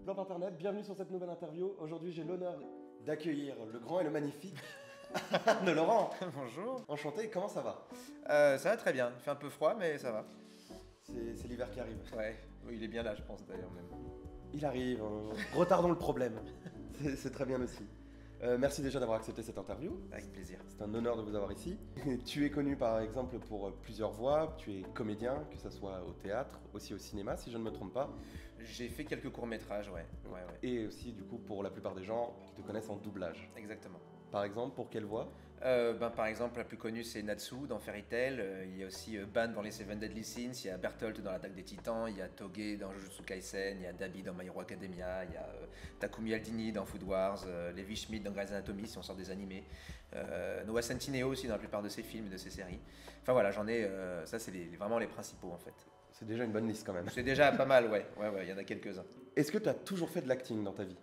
Blanc Internet, bienvenue sur cette nouvelle interview. Aujourd'hui, j'ai l'honneur d'accueillir le grand et le magnifique de Laurent. Bonjour. Enchanté, comment ça va? Ça va très bien, il fait un peu froid mais ça va. C'est l'hiver qui arrive. Ouais, oui, il est bien là je pense d'ailleurs même. Il arrive, retardons le problème. C'est très bien aussi. Merci déjà d'avoir accepté cette interview. Avec plaisir. C'est un honneur de vous avoir ici. Tu es connu par exemple pour plusieurs voix. Tu es comédien, que ce soit au théâtre, aussi au cinéma, si je ne me trompe pas. J'ai fait quelques courts-métrages, ouais. Et aussi, du coup, pour la plupart des gens qui te connaissent en doublage. Exactement. Par exemple, pour quelle voix? Par exemple, la plus connue c'est Natsu dans Fairy Tail, il y a aussi Ban dans les Seven Deadly Sins, il y a Bertolt dans l'Attaque des Titans, il y a Toge dans Jujutsu Kaisen, il y a Dabi dans My Hero Academia, il y a Takumi Aldini dans Food Wars, Levi Schmidt dans Grey's Anatomy si on sort des animés, Noah Centineo aussi dans la plupart de ses films et de ses séries. Enfin voilà, j'en ai, ça c'est vraiment les principaux en fait. C'est déjà une bonne liste quand même. C'est déjà pas mal, ouais, il y en a quelques-uns. Est-ce que tu as toujours fait de l'acting dans ta vie?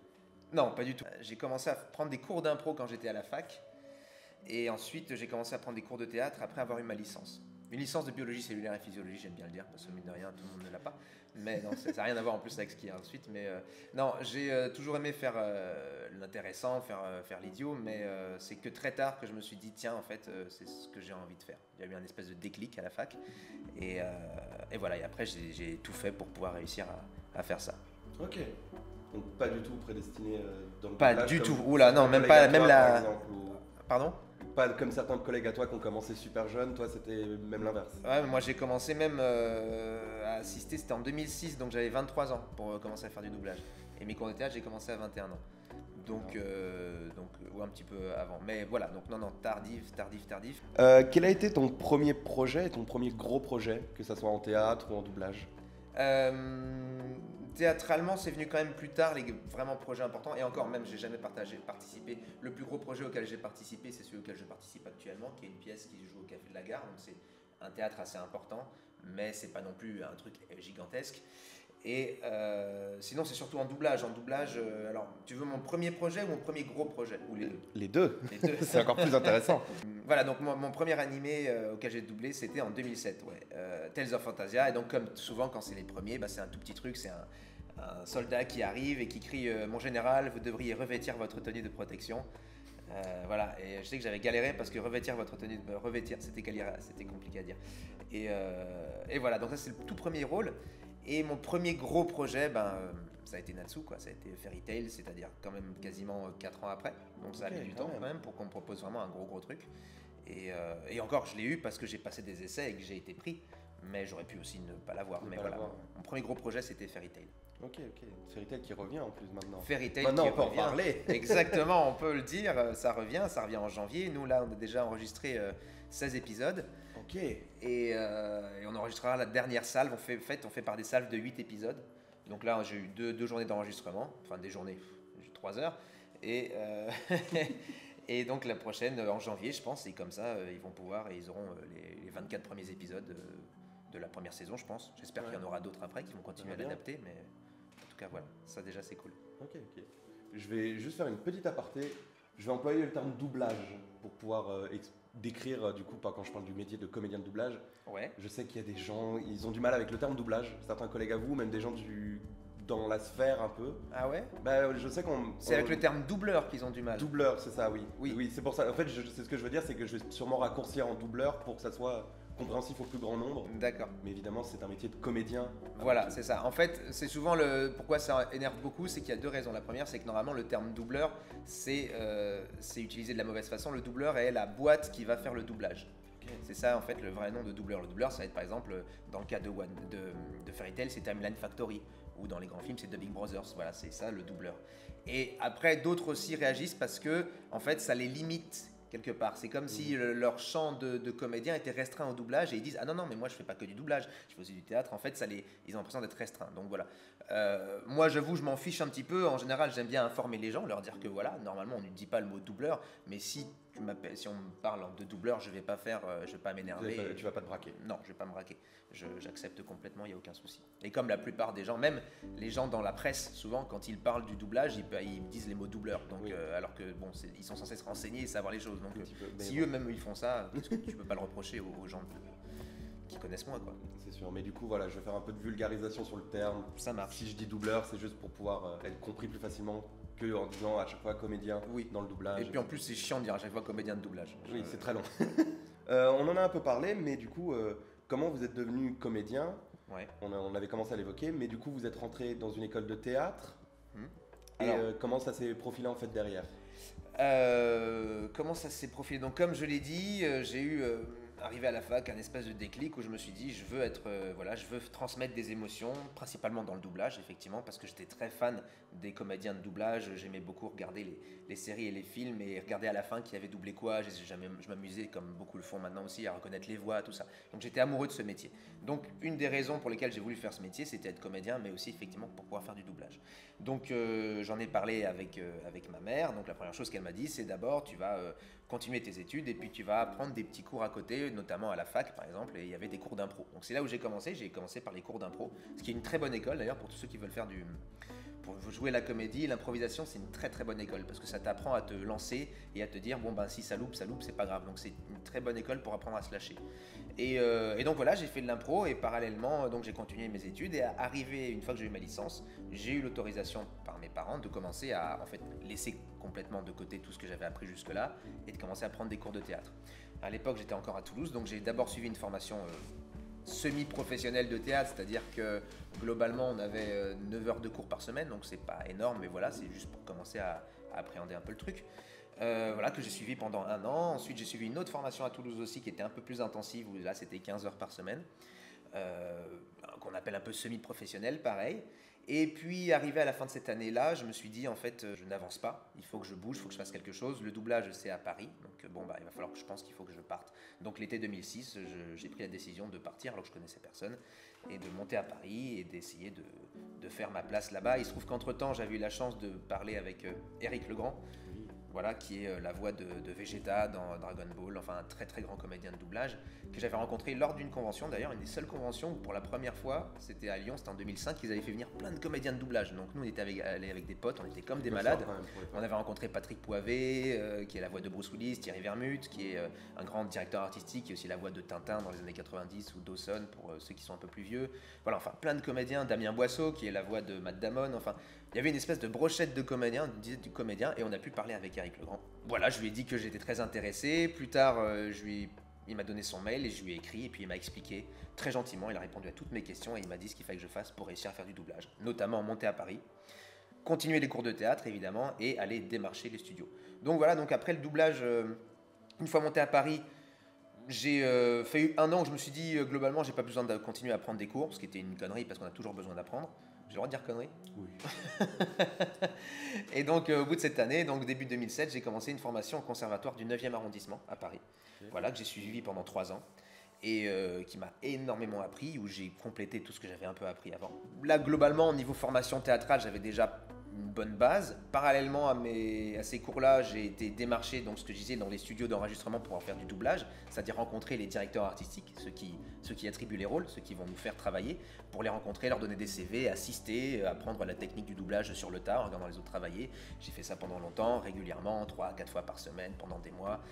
Non, pas du tout. J'ai commencé à prendre des cours d'impro quand j'étais à la fac. Et ensuite, j'ai commencé à prendre des cours de théâtre après avoir eu ma licence. Une licence de biologie cellulaire et physiologie, j'aime bien le dire, parce que mine de rien, tout le monde ne l'a pas. Mais non, ça n'a rien à voir en plus avec ce qu'il y a ensuite. Mais non, j'ai toujours aimé faire l'intéressant, faire l'idiot, mais c'est que très tard que je me suis dit, tiens, en fait, c'est ce que j'ai envie de faire. Il y a eu un espèce de déclic à la fac. Et voilà, et après, j'ai tout fait pour pouvoir réussir à faire ça. Ok. Donc pas du tout prédestiné dans le Pas doublage, du comme tout. Oula, non, même pas, même par la. exemple, ou... Pardon? Pas comme certains collègues à toi qui ont commencé super jeunes, toi c'était même l'inverse. Ouais, moi j'ai commencé même à assister, c'était en 2006, donc j'avais 23 ans pour commencer à faire du doublage. Et mes cours de théâtre, j'ai commencé à 21 ans. Donc ou un petit peu avant. Mais voilà, donc non, tardif. Quel a été ton premier projet, ton premier gros projet, que ce soit en théâtre ou en doublage? Théâtralement, c'est venu quand même plus tard, les vraiment projets importants. Et encore même, j'ai jamais participé. Le plus gros projet auquel j'ai participé, c'est celui auquel je participe actuellement, qui est une pièce qui se joue au Café de la Gare. Donc c'est un théâtre assez important, mais c'est pas non plus un truc gigantesque. Et sinon, c'est surtout en doublage. En doublage, alors, tu veux mon premier projet ou mon premier gros projet? Ou les deux? Les deux. Les deux. C'est encore plus intéressant. Voilà, donc mon premier animé auquel j'ai doublé, c'était en 2007, Tales of Fantasia. Et donc, comme souvent, quand c'est les premiers, c'est un tout petit truc, c'est un soldat qui arrive et qui crie Mon général, vous devriez revêtir votre tenue de protection. Voilà, et je sais que j'avais galéré parce que revêtir votre tenue de revêtir, c'était compliqué à dire. Et voilà, donc ça c'est le tout premier rôle. Et mon premier gros projet, ça a été Natsu, quoi. Ça a été Fairy Tail, c'est-à-dire quand même quasiment 4 ans après. Donc ça a mis du temps quand même pour qu'on me propose vraiment un gros truc. Et encore, je l'ai eu parce que j'ai passé des essais et que j'ai été pris. Mais j'aurais pu aussi ne pas l'avoir. Mais voilà, mon premier gros projet, c'était Fairy Tail. Ok. Fairy Tail qui revient en plus maintenant. Fairy Tail maintenant, qui on peut revient. en parler. Exactement, on peut le dire. Ça revient en janvier. Nous, là, on a déjà enregistré 16 épisodes. Ok. Et on enregistrera la dernière salve. On fait par des salves de 8 épisodes. Donc là, j'ai eu deux journées d'enregistrement. Enfin, des journées, j'ai 3 heures. Et, et donc la prochaine, en janvier, je pense. Et comme ça, ils vont pouvoir, et ils auront les 24 premiers épisodes de la première saison, je pense. J'espère qu'il y en aura d'autres après qui vont continuer à l'adapter. Mais en tout cas, voilà. Ça, déjà, c'est cool. Ok. Je vais juste faire une petite aparté. Je vais employer le terme doublage pour pouvoir décrire, du coup, quand je parle du métier de comédien de doublage. Ouais. Je sais qu'il y a des gens, ils ont du mal avec le terme doublage. Certains collègues à vous, même des gens dans la sphère un peu. Ah ouais? Je sais qu'on... C'est avec le terme doubleur qu'ils ont du mal. Doubleur, c'est ça, oui. Oui. Oui, c'est pour ça. En fait, c'est ce que je veux dire, c'est que je vais sûrement raccourcir en doubleur pour que ça soit compréhensif au plus grand nombre. D'accord. Mais évidemment, c'est un métier de comédien. Voilà, c'est ça. En fait, c'est souvent pourquoi ça énerve beaucoup, c'est qu'il y a deux raisons. La première, c'est que normalement, le terme doubleur, c'est utilisé de la mauvaise façon. Le doubleur est la boîte qui va faire le doublage. Okay. C'est ça, en fait, le vrai nom de doubleur. Le doubleur, ça va être, par exemple, dans le cas de Fairy Tail, c'est Timeline Factory. Ou dans les grands films, c'est The Big Brothers. Voilà, c'est ça, le doubleur. Et après, d'autres aussi réagissent parce que, en fait, ça les limite quelque part. C'est comme si leur champ de comédien était restreint au doublage et ils disent « Ah non, mais moi je fais pas que du doublage, je fais aussi du théâtre. » En fait, ils ont l'impression d'être restreints. Donc voilà. Moi, j'avoue, je m'en fiche un petit peu. En général, j'aime bien informer les gens, leur dire que voilà, normalement, on ne dit pas le mot doubleur, mais si on me parle de doubleur, je vais pas m'énerver. Tu vas pas te braquer. Non, je vais pas me braquer. J'accepte complètement, il n'y a aucun souci. Et comme la plupart des gens, même les gens dans la presse, souvent, quand ils parlent du doublage, ils disent les mots doubleur. Donc, alors que bon, ils sont censés se renseigner et savoir les choses. Donc, si eux-mêmes ils font ça, tu peux pas le reprocher aux gens qui connaissent moins, quoi. C'est sûr, mais du coup, voilà, je vais faire un peu de vulgarisation sur le terme. Ça marche. Si je dis doubleur, c'est juste pour pouvoir être compris plus facilement que en disant à chaque fois comédien dans le doublage. Et puis en plus, c'est chiant de dire à chaque fois comédien de doublage. Oui, c'est très long. On en a un peu parlé, mais du coup, comment vous êtes devenu comédien? Ouais. On avait commencé à l'évoquer, mais du coup, vous êtes rentré dans une école de théâtre. Et Alors, comment ça s'est profilé en fait derrière? comment ça s'est profilé? Donc, comme je l'ai dit, j'ai eu, arrivé à la fac, un espèce de déclic où je me suis dit, je veux être, voilà, je veux transmettre des émotions, principalement dans le doublage, effectivement, parce que j'étais très fan des comédiens de doublage. J'aimais beaucoup regarder les séries et les films et regarder à la fin qui avait doublé quoi. Je m'amusais, comme beaucoup le font maintenant aussi, à reconnaître les voix, tout ça. Donc, j'étais amoureux de ce métier. Donc, une des raisons pour lesquelles j'ai voulu faire ce métier, c'était être comédien, mais aussi, effectivement, pour pouvoir faire du doublage. Donc, j'en ai parlé avec ma mère. Donc, la première chose qu'elle m'a dit, c'est d'abord, tu vas continuer tes études et puis tu vas prendre des petits cours à côté, notamment à la fac par exemple, et il y avait des cours d'impro. Donc c'est là où j'ai commencé par les cours d'impro, ce qui est une très bonne école d'ailleurs pour tous ceux qui veulent faire pour jouer la comédie, l'improvisation, c'est une très très bonne école parce que ça t'apprend à te lancer et à te dire bon ben si ça loupe, c'est pas grave. Donc c'est une très bonne école pour apprendre à se lâcher. Et donc voilà, j'ai fait de l'impro et parallèlement donc j'ai continué mes études et arrivé une fois que j'ai eu ma licence, j'ai eu l'autorisation par mes parents de commencer à en fait laisser complètement de côté tout ce que j'avais appris jusque-là et de commencer à prendre des cours de théâtre. À l'époque, j'étais encore à Toulouse, donc j'ai d'abord suivi une formation semi-professionnelle de théâtre, c'est-à-dire que globalement on avait 9 heures de cours par semaine, donc c'est pas énorme, mais voilà, c'est juste pour commencer à appréhender un peu le truc. Voilà, que j'ai suivi pendant 1 an. Ensuite, j'ai suivi une autre formation à Toulouse aussi qui était un peu plus intensive, où là c'était 15 heures par semaine, qu'on appelle un peu semi-professionnelle, pareil. Et puis, arrivé à la fin de cette année-là, je me suis dit, en fait, je n'avance pas, il faut que je bouge, il faut que je fasse quelque chose. Le doublage, c'est à Paris, donc bon, bah, il va falloir que je pense qu'il faut que je parte. Donc l'été 2006, j'ai pris la décision de partir alors que je connaissais personne, et de monter à Paris et d'essayer de faire ma place là-bas. Il se trouve qu'entre-temps, j'avais eu la chance de parler avec Éric Legrand, voilà, qui est la voix de Vegeta dans Dragon Ball, enfin un très très grand comédien de doublage, que j'avais rencontré lors d'une convention, d'ailleurs une des seules conventions où pour la première fois, c'était à Lyon, c'était en 2005, ils avaient fait venir plein de comédiens de doublage. Donc nous on était allés avec des potes, on était comme des malades. On avait rencontré Patrick Poivet, qui est la voix de Bruce Willis, Thierry Vermut, qui est un grand directeur artistique, qui est aussi la voix de Tintin dans les années 90, ou Dawson pour ceux qui sont un peu plus vieux. Voilà, enfin plein de comédiens, Damien Boisseau, qui est la voix de Matt Damon, enfin... Il y avait une espèce de brochette de comédiens, et on a pu parler avec Éric Legrand. Voilà, je lui ai dit que j'étais très intéressé. Plus tard, il m'a donné son mail et je lui ai écrit et puis il m'a expliqué très gentiment. Il a répondu à toutes mes questions et il m'a dit ce qu'il fallait que je fasse pour réussir à faire du doublage, notamment monter à Paris, continuer les cours de théâtre évidemment et aller démarcher les studios. Donc voilà, donc après le doublage, une fois monté à Paris, j'ai fait 1 an où je me suis dit globalement j'ai pas besoin de continuer à prendre des cours, ce qui était une connerie parce qu'on a toujours besoin d'apprendre. J'ai le droit de dire conneries? Oui. Et donc, au bout de cette année, donc début 2007, j'ai commencé une formation au conservatoire du 9e arrondissement à Paris. Okay. Voilà, que j'ai suivi pendant 3 ans et qui m'a énormément appris, où j'ai complété tout ce que j'avais un peu appris avant. Là, globalement, au niveau formation théâtrale, j'avais déjà une bonne base. Parallèlement à ces cours-là, j'ai été démarché, donc ce que je disais, dans les studios d'enregistrement pour faire du doublage, c'est-à-dire rencontrer les directeurs artistiques, ceux qui attribuent les rôles, ceux qui vont nous faire travailler, pour les rencontrer, leur donner des CV, assister, apprendre la technique du doublage sur le tas en regardant les autres travailler. J'ai fait ça pendant longtemps, régulièrement, 3 à 4 fois par semaine, pendant des mois,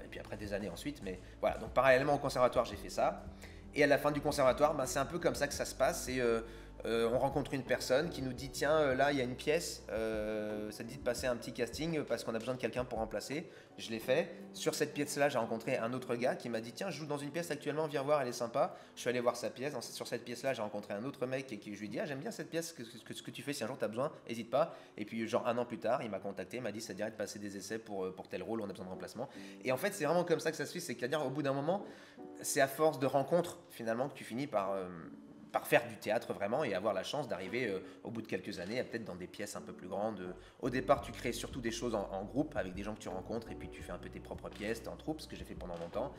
et puis après des années ensuite. Mais voilà, donc parallèlement au conservatoire, j'ai fait ça. Et à la fin du conservatoire, c'est un peu comme ça que ça se passe. On rencontre une personne qui nous dit tiens là il y a une pièce, ça te dit de passer un petit casting parce qu'on a besoin de quelqu'un pour remplacer. Je l'ai fait. Sur cette pièce là j'ai rencontré un autre gars qui m'a dit tiens je joue dans une pièce actuellement, viens voir, elle est sympa. Je suis allé voir sa pièce. Sur cette pièce là j'ai rencontré un autre mec et je lui ai dit ah j'aime bien cette pièce, ce que tu fais, si un jour tu as besoin n'hésite pas. Et puis genre 1 an plus tard il m'a contacté, il m'a dit ça te dirait de passer des essais pour tel rôle, on a besoin de remplacement. Et en fait c'est vraiment comme ça que ça se fait, c'est qu'à dire au bout d'un moment c'est à force de rencontres finalement que tu finis par faire du théâtre vraiment et avoir la chance d'arriver au bout de quelques années peut-être dans des pièces un peu plus grandes. Au départ tu crées surtout des choses en groupe avec des gens que tu rencontres et puis tu fais un peu tes propres pièces, t'es en troupe, ce que j'ai fait pendant longtemps.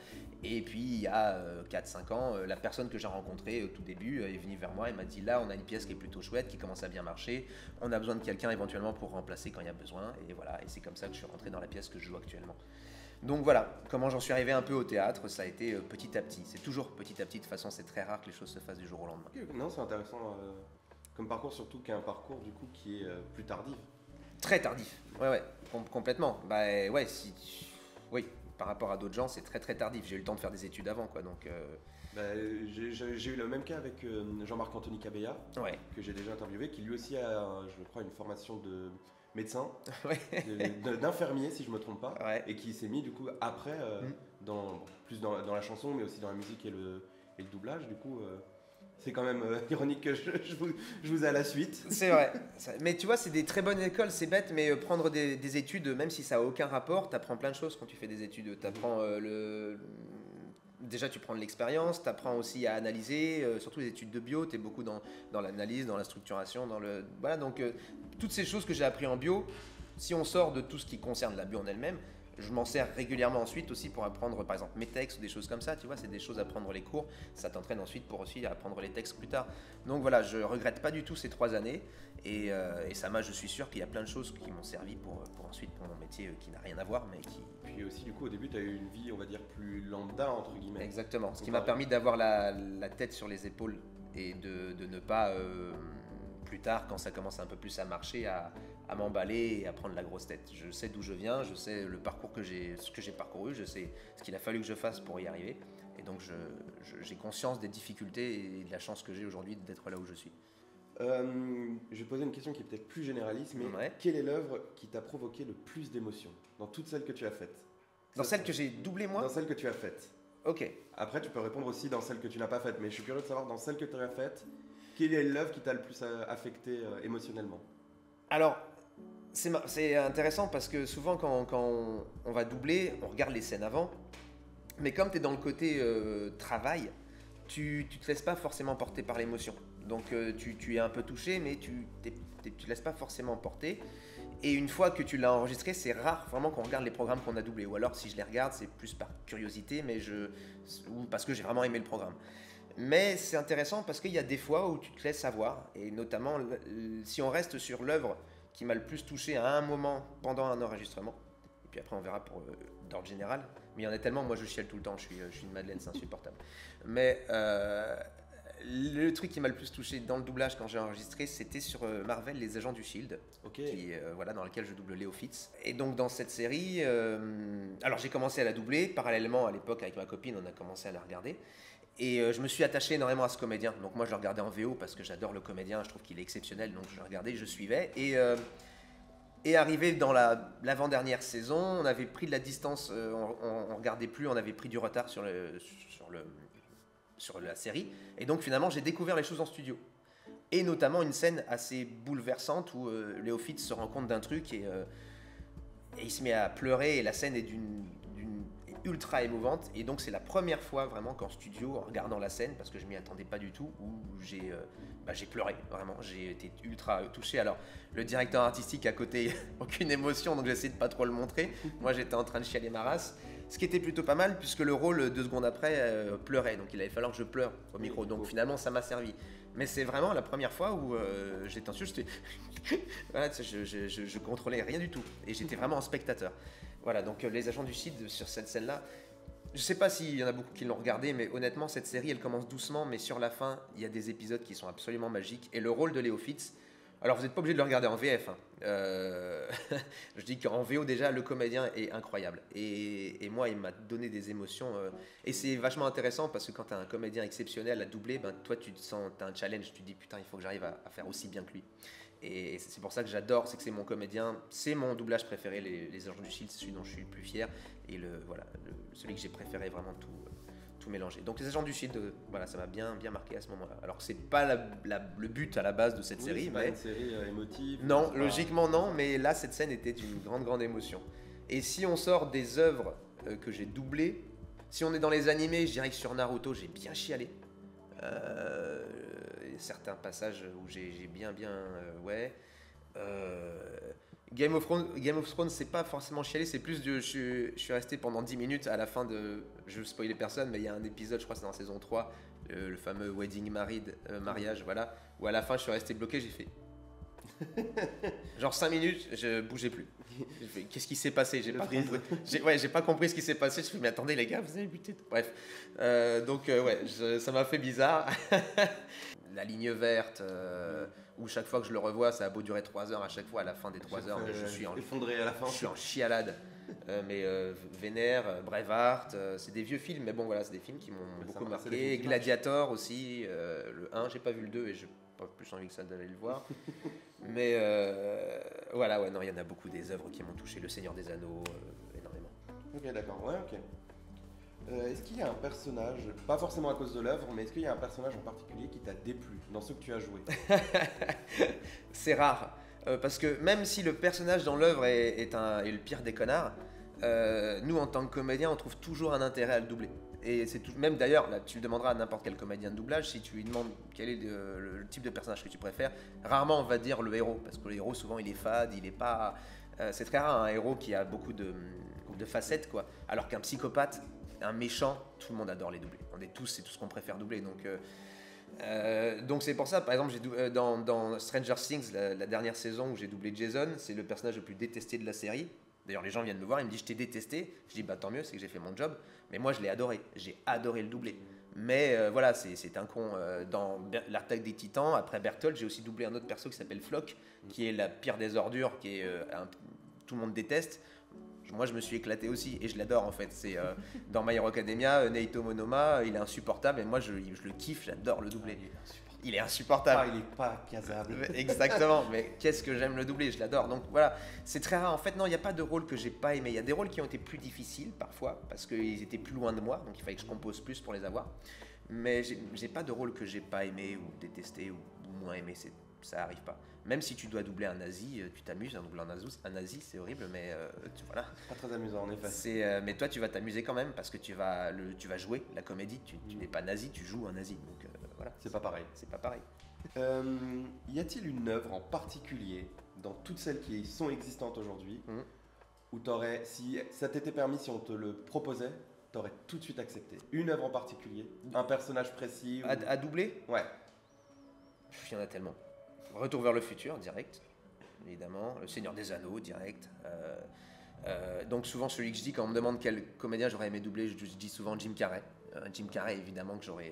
Et puis il y a 4-5 ans, la personne que j'ai rencontrée au tout début est venue vers moi et m'a dit là on a une pièce qui est plutôt chouette, qui commence à bien marcher, on a besoin de quelqu'un éventuellement pour remplacer quand il y a besoin. Et voilà, et c'est comme ça que je suis rentré dans la pièce que je joue actuellement. Donc voilà, comment j'en suis arrivé un peu au théâtre, ça a été petit à petit. C'est toujours petit à petit, de toute façon c'est très rare que les choses se fassent du jour au lendemain. Okay, non, c'est intéressant comme parcours, surtout qu'il y a un parcours du coup qui est plus tardif. Très tardif, ouais, complètement. Bah ouais, oui, par rapport à d'autres gens c'est très très tardif. J'ai eu le temps de faire des études avant quoi, donc J'ai eu le même cas avec Jean-Marc Anthony Cabella, Ouais. que j'ai déjà interviewé, qui lui aussi a, je crois, une formation de médecin, Ouais. d'infirmier si je me trompe pas, Ouais. et qui s'est mis du coup après, plus dans la chanson, mais aussi dans la musique et le doublage. Du coup, c'est quand même ironique que je vous ai à la suite. C'est vrai. Mais tu vois, c'est des très bonnes écoles, c'est bête, mais prendre des études, même si ça n'a aucun rapport, tu apprends plein de choses quand tu fais des études. Tu apprends Déjà, tu prends de l'expérience, tu apprends aussi à analyser, surtout les études de bio, tu es beaucoup dans l'analyse, dans la structuration, Voilà, donc toutes ces choses que j'ai appris en bio, si on sort de tout ce qui concerne la bio en elle-même, je m'en sers régulièrement ensuite aussi pour apprendre par exemple mes textes ou des choses comme ça, tu vois, c'est des choses à apprendre les cours, ça t'entraîne ensuite pour aussi apprendre les textes plus tard. Donc voilà, je regrette pas du tout ces 3 années et je suis sûr qu'il y a plein de choses qui m'ont servi pour ensuite pour mon métier qui n'a rien à voir mais qui... Puis aussi du coup au début tu as eu une vie on va dire plus lambda entre guillemets. Exactement, ce qui m'a permis d'avoir la tête sur les épaules et de ne pas plus tard quand ça commence un peu plus à marcher à m'emballer et à prendre la grosse tête. Je sais d'où je viens, je sais le parcours ce que j'ai parcouru, je sais ce qu'il a fallu que je fasse pour y arriver. Et donc j'ai conscience des difficultés et de la chance que j'ai aujourd'hui d'être là où je suis. Je vais poser une question qui est peut-être plus généraliste, mais Ouais. quelle est l'œuvre qui t'a provoqué le plus d'émotions dans toutes celles que tu as faites? Dans celle que j'ai doublée moi? Dans celles que tu as faites. Ok. Après tu peux répondre aussi dans celles que tu n'as pas faites, mais je suis curieux de savoir dans celles que tu as faites, quelle est l'œuvre qui t'a le plus affecté émotionnellement? Alors, c'est intéressant parce que souvent quand on va doubler, on regarde les scènes avant, mais comme tu es dans le côté travail, tu te laisses pas forcément porter par l'émotion. Donc tu es un peu touché, mais tu te laisses pas forcément porter. Et une fois que tu l'as enregistré, c'est rare vraiment qu'on regarde les programmes qu'on a doublés. Ou alors si je les regarde, c'est plus par curiosité, ou parce que j'ai vraiment aimé le programme. Mais c'est intéressant parce qu'il y a des fois où tu te laisses avoir, et notamment si on reste sur l'œuvre qui m'a le plus touché à un moment pendant un enregistrement, et puis après on verra pour d'ordre général, mais il y en a tellement, moi je chiale tout le temps, je suis une madeleine, c'est insupportable. Mais le truc qui m'a le plus touché dans le doublage quand j'ai enregistré, c'était sur Marvel, Les Agents du Shield, dans lequel je double Léo Fitz. Et donc dans cette série, alors j'ai commencé à la doubler, parallèlement à l'époque avec ma copine, on a commencé à la regarder. Et je me suis attaché énormément à ce comédien. Donc moi je le regardais en VO parce que j'adore le comédien, je trouve qu'il est exceptionnel, donc je le regardais, je suivais. Et arrivé dans l'avant-dernière saison, on avait pris de la distance, on regardait plus, on avait pris du retard sur la série. Et donc finalement j'ai découvert les choses en studio. Et notamment une scène assez bouleversante où Léo Fitz se rend compte d'un truc et il se met à pleurer et la scène est d'une ultra émouvante. Et donc c'est la première fois vraiment qu'en studio, en regardant la scène, parce que je m'y attendais pas du tout, où j'ai pleuré, vraiment, j'ai été ultra touché. Alors le directeur artistique à côté, aucune émotion, donc j'ai essayé de pas trop le montrer. Moi j'étais en train de chialer ma race. Ce qui était plutôt pas mal puisque le rôle 2 secondes après pleurait, donc il avait fallu que je pleure au micro, donc finalement ça m'a servi. Mais c'est vraiment la première fois où j'étais en studio, voilà, je contrôlais rien du tout et j'étais vraiment en spectateur. Voilà, donc Les Agents du Shield sur cette scène-là, je sais pas s'il y en a beaucoup qui l'ont regardé, mais honnêtement cette série elle commence doucement, mais sur la fin il y a des épisodes qui sont absolument magiques et le rôle de Léo Fitz. Alors vous n'êtes pas obligé de le regarder en VF, hein. Je dis qu'en VO déjà le comédien est incroyable et moi il m'a donné des émotions et c'est vachement intéressant parce que quand tu as un comédien exceptionnel à doubler, ben, toi tu te sens, tu as un challenge, tu te dis putain il faut que j'arrive à faire aussi bien que lui. Et c'est pour ça que j'adore, c'est que c'est mon comédien, c'est mon doublage préféré, les Agents du Shield, c'est celui dont je suis le plus fier et celui que j'ai préféré vraiment tout mélanger. Donc Les Agents du Shield, voilà, ça m'a bien marqué à ce moment-là. Alors que c'est pas le but à la base de cette série, c'est pas une série émotive. Non, logiquement non, mais là cette scène était d'une grande émotion. Et si on sort des œuvres que j'ai doublées, si on est dans les animés, je dirais que sur Naruto j'ai bien chialé. Certains passages où j'ai bien ouais. Game of Thrones, c'est pas forcément chialé, c'est plus je suis resté pendant 10 minutes à la fin de... Je veux spoiler personne, mais il y a un épisode, je crois que c'est dans la saison 3, le fameux Wedding mariage, voilà, où à la fin je suis resté bloqué, j'ai fait... Genre 5 minutes, je bougeais plus. J'ai fait, qu'est-ce qui s'est passé? J'ai pas compris. J'ai pas compris ce qui s'est passé. Je me suis dit, mais attendez les gars, vous avez buté. Bref. Ça m'a fait bizarre. La ligne verte, où chaque fois que je le revois, ça a beau durer 3 heures, à chaque fois à la fin des 3 heures, je suis effondré à la fin. Je suis en chialade. Vénère, Braveheart, c'est des vieux films, mais bon voilà, c'est des films qui m'ont beaucoup marqué. Gladiator aussi, le 1, j'ai pas vu le 2 et j'ai pas plus envie que ça d'aller le voir. Mais voilà, ouais, non, il y en a beaucoup des œuvres qui m'ont touché, Le Seigneur des Anneaux, énormément. Ok, d'accord, ouais, ok. Est-ce qu'il y a un personnage, pas forcément à cause de l'œuvre, mais est-ce qu'il y a un personnage en particulier qui t'a déplu dans ceux que tu as joués? C'est rare, parce que même si le personnage dans l'œuvre est le pire des connards, nous en tant que comédien, on trouve toujours un intérêt à le doubler. Et c'est tout, même d'ailleurs, là, tu le demanderas à n'importe quel comédien de doublage, si tu lui demandes quel est le type de personnage que tu préfères, rarement on va dire le héros, parce que le héros souvent il est fade, il est pas, c'est très rare un héros qui a beaucoup de facettes quoi, alors qu'un psychopathe, un méchant, tout le monde adore les doubler. C'est tout ce qu'on préfère doubler. Donc c'est pour ça, par exemple, dans Stranger Things, la dernière saison où j'ai doublé Jason, c'est le personnage le plus détesté de la série. D'ailleurs, les gens viennent me voir, ils me disent je t'ai détesté. Je dis bah tant mieux, c'est que j'ai fait mon job. Mais moi, je l'ai adoré. J'ai adoré le doubler. Mais voilà, c'est un con. Dans l'Attaque des Titans, après Berthold, j'ai aussi doublé un autre perso qui s'appelle Flock, qui est la pire des ordures, qui est tout le monde déteste. Moi, je me suis éclaté aussi et je l'adore en fait. C'est dans My Hero Academia, Naito Monoma, il est insupportable et moi je le kiffe, j'adore le doubler. Il est insupportable. Il est pas casable. Exactement, mais qu'est-ce que j'aime le doubler, je l'adore. Donc voilà, c'est très rare. En fait, non, il n'y a pas de rôle que j'ai pas aimé. Il y a des rôles qui ont été plus difficiles parfois parce qu'ils étaient plus loin de moi, donc il fallait que je compose plus pour les avoir. Mais j'ai pas de rôle que j'ai pas aimé ou détesté ou moins aimé. Ça arrive pas. Même si tu dois doubler un nazi, tu t'amuses en doublant un nazi, c'est horrible, mais voilà. Pas très amusant en effet. Mais toi, tu vas t'amuser quand même parce que tu vas jouer la comédie. Tu n'es pas nazi, tu joues un nazi. Donc voilà. C'est pas pareil. C'est pas pareil. Y a-t-il une œuvre en particulier dans toutes celles qui sont existantes aujourd'hui où t'aurais, si ça t'était permis, si on te le proposait, t'aurais tout de suite accepté? Une œuvre en particulier, un personnage précis à doubler? Ouais. Il y en a tellement. Retour vers le futur, direct, évidemment. Le Seigneur des Anneaux, direct. Donc souvent, celui que je dis, quand on me demande quel comédien j'aurais aimé doubler, je dis souvent Jim Carrey. Jim Carrey, évidemment, que j'aurais...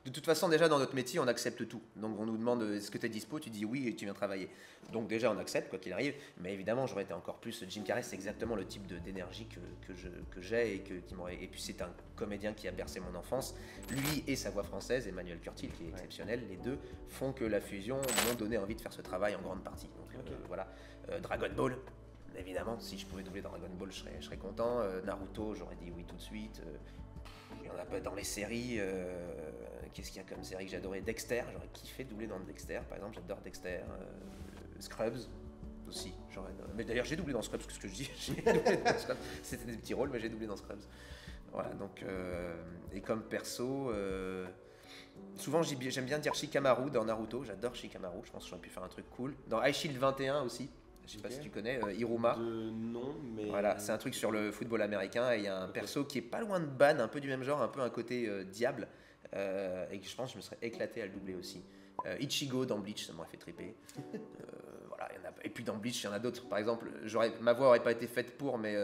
De toute façon, déjà, dans notre métier, on accepte tout. Donc on nous demande, est-ce que tu es dispo? Tu dis oui et tu viens travailler. Donc déjà, on accepte, quoi qu'il arrive. Mais évidemment, j'aurais été encore plus... Jim Carrey, c'est exactement le type d'énergie que j'ai et qui m'aurait... Et puis c'est un comédien qui a bercé mon enfance. Lui et sa voix française, Emmanuel Curtil, qui est exceptionnel, les deux font que la fusion m'ont donné envie de faire ce travail en grande partie. Donc voilà. Dragon Ball, évidemment, si je pouvais doubler Dragon Ball, je serais content. Naruto, j'aurais dit oui tout de suite. Il y en a pas dans les séries. Qu'est-ce qu'il y a comme série que j'adorais? Dexter, j'aurais kiffé doubler dans Dexter, par exemple, j'adore Dexter. Scrubs aussi, mais d'ailleurs j'ai doublé dans Scrubs, qu'est-ce que je dis? J'ai doublé dans Scrubs. C'était des petits rôles, mais j'ai doublé dans Scrubs. Voilà, donc et comme perso, souvent j'aime bien dire Shikamaru dans Naruto, j'adore Shikamaru, je pense que j'aurais pu faire un truc cool. Dans High Shield 21 aussi, je sais pas si tu connais, Hiruma. Non, mais... Voilà, c'est un truc sur le football américain et il y a un perso qui est pas loin de Ban, un peu du même genre, un peu un côté diable, et que je pense que je me serais éclaté à le doubler aussi. Ichigo dans Bleach, ça m'aurait fait triper. Voilà, et puis dans Bleach, il y en a d'autres. Par exemple, ma voix aurait pas été faite pour, mais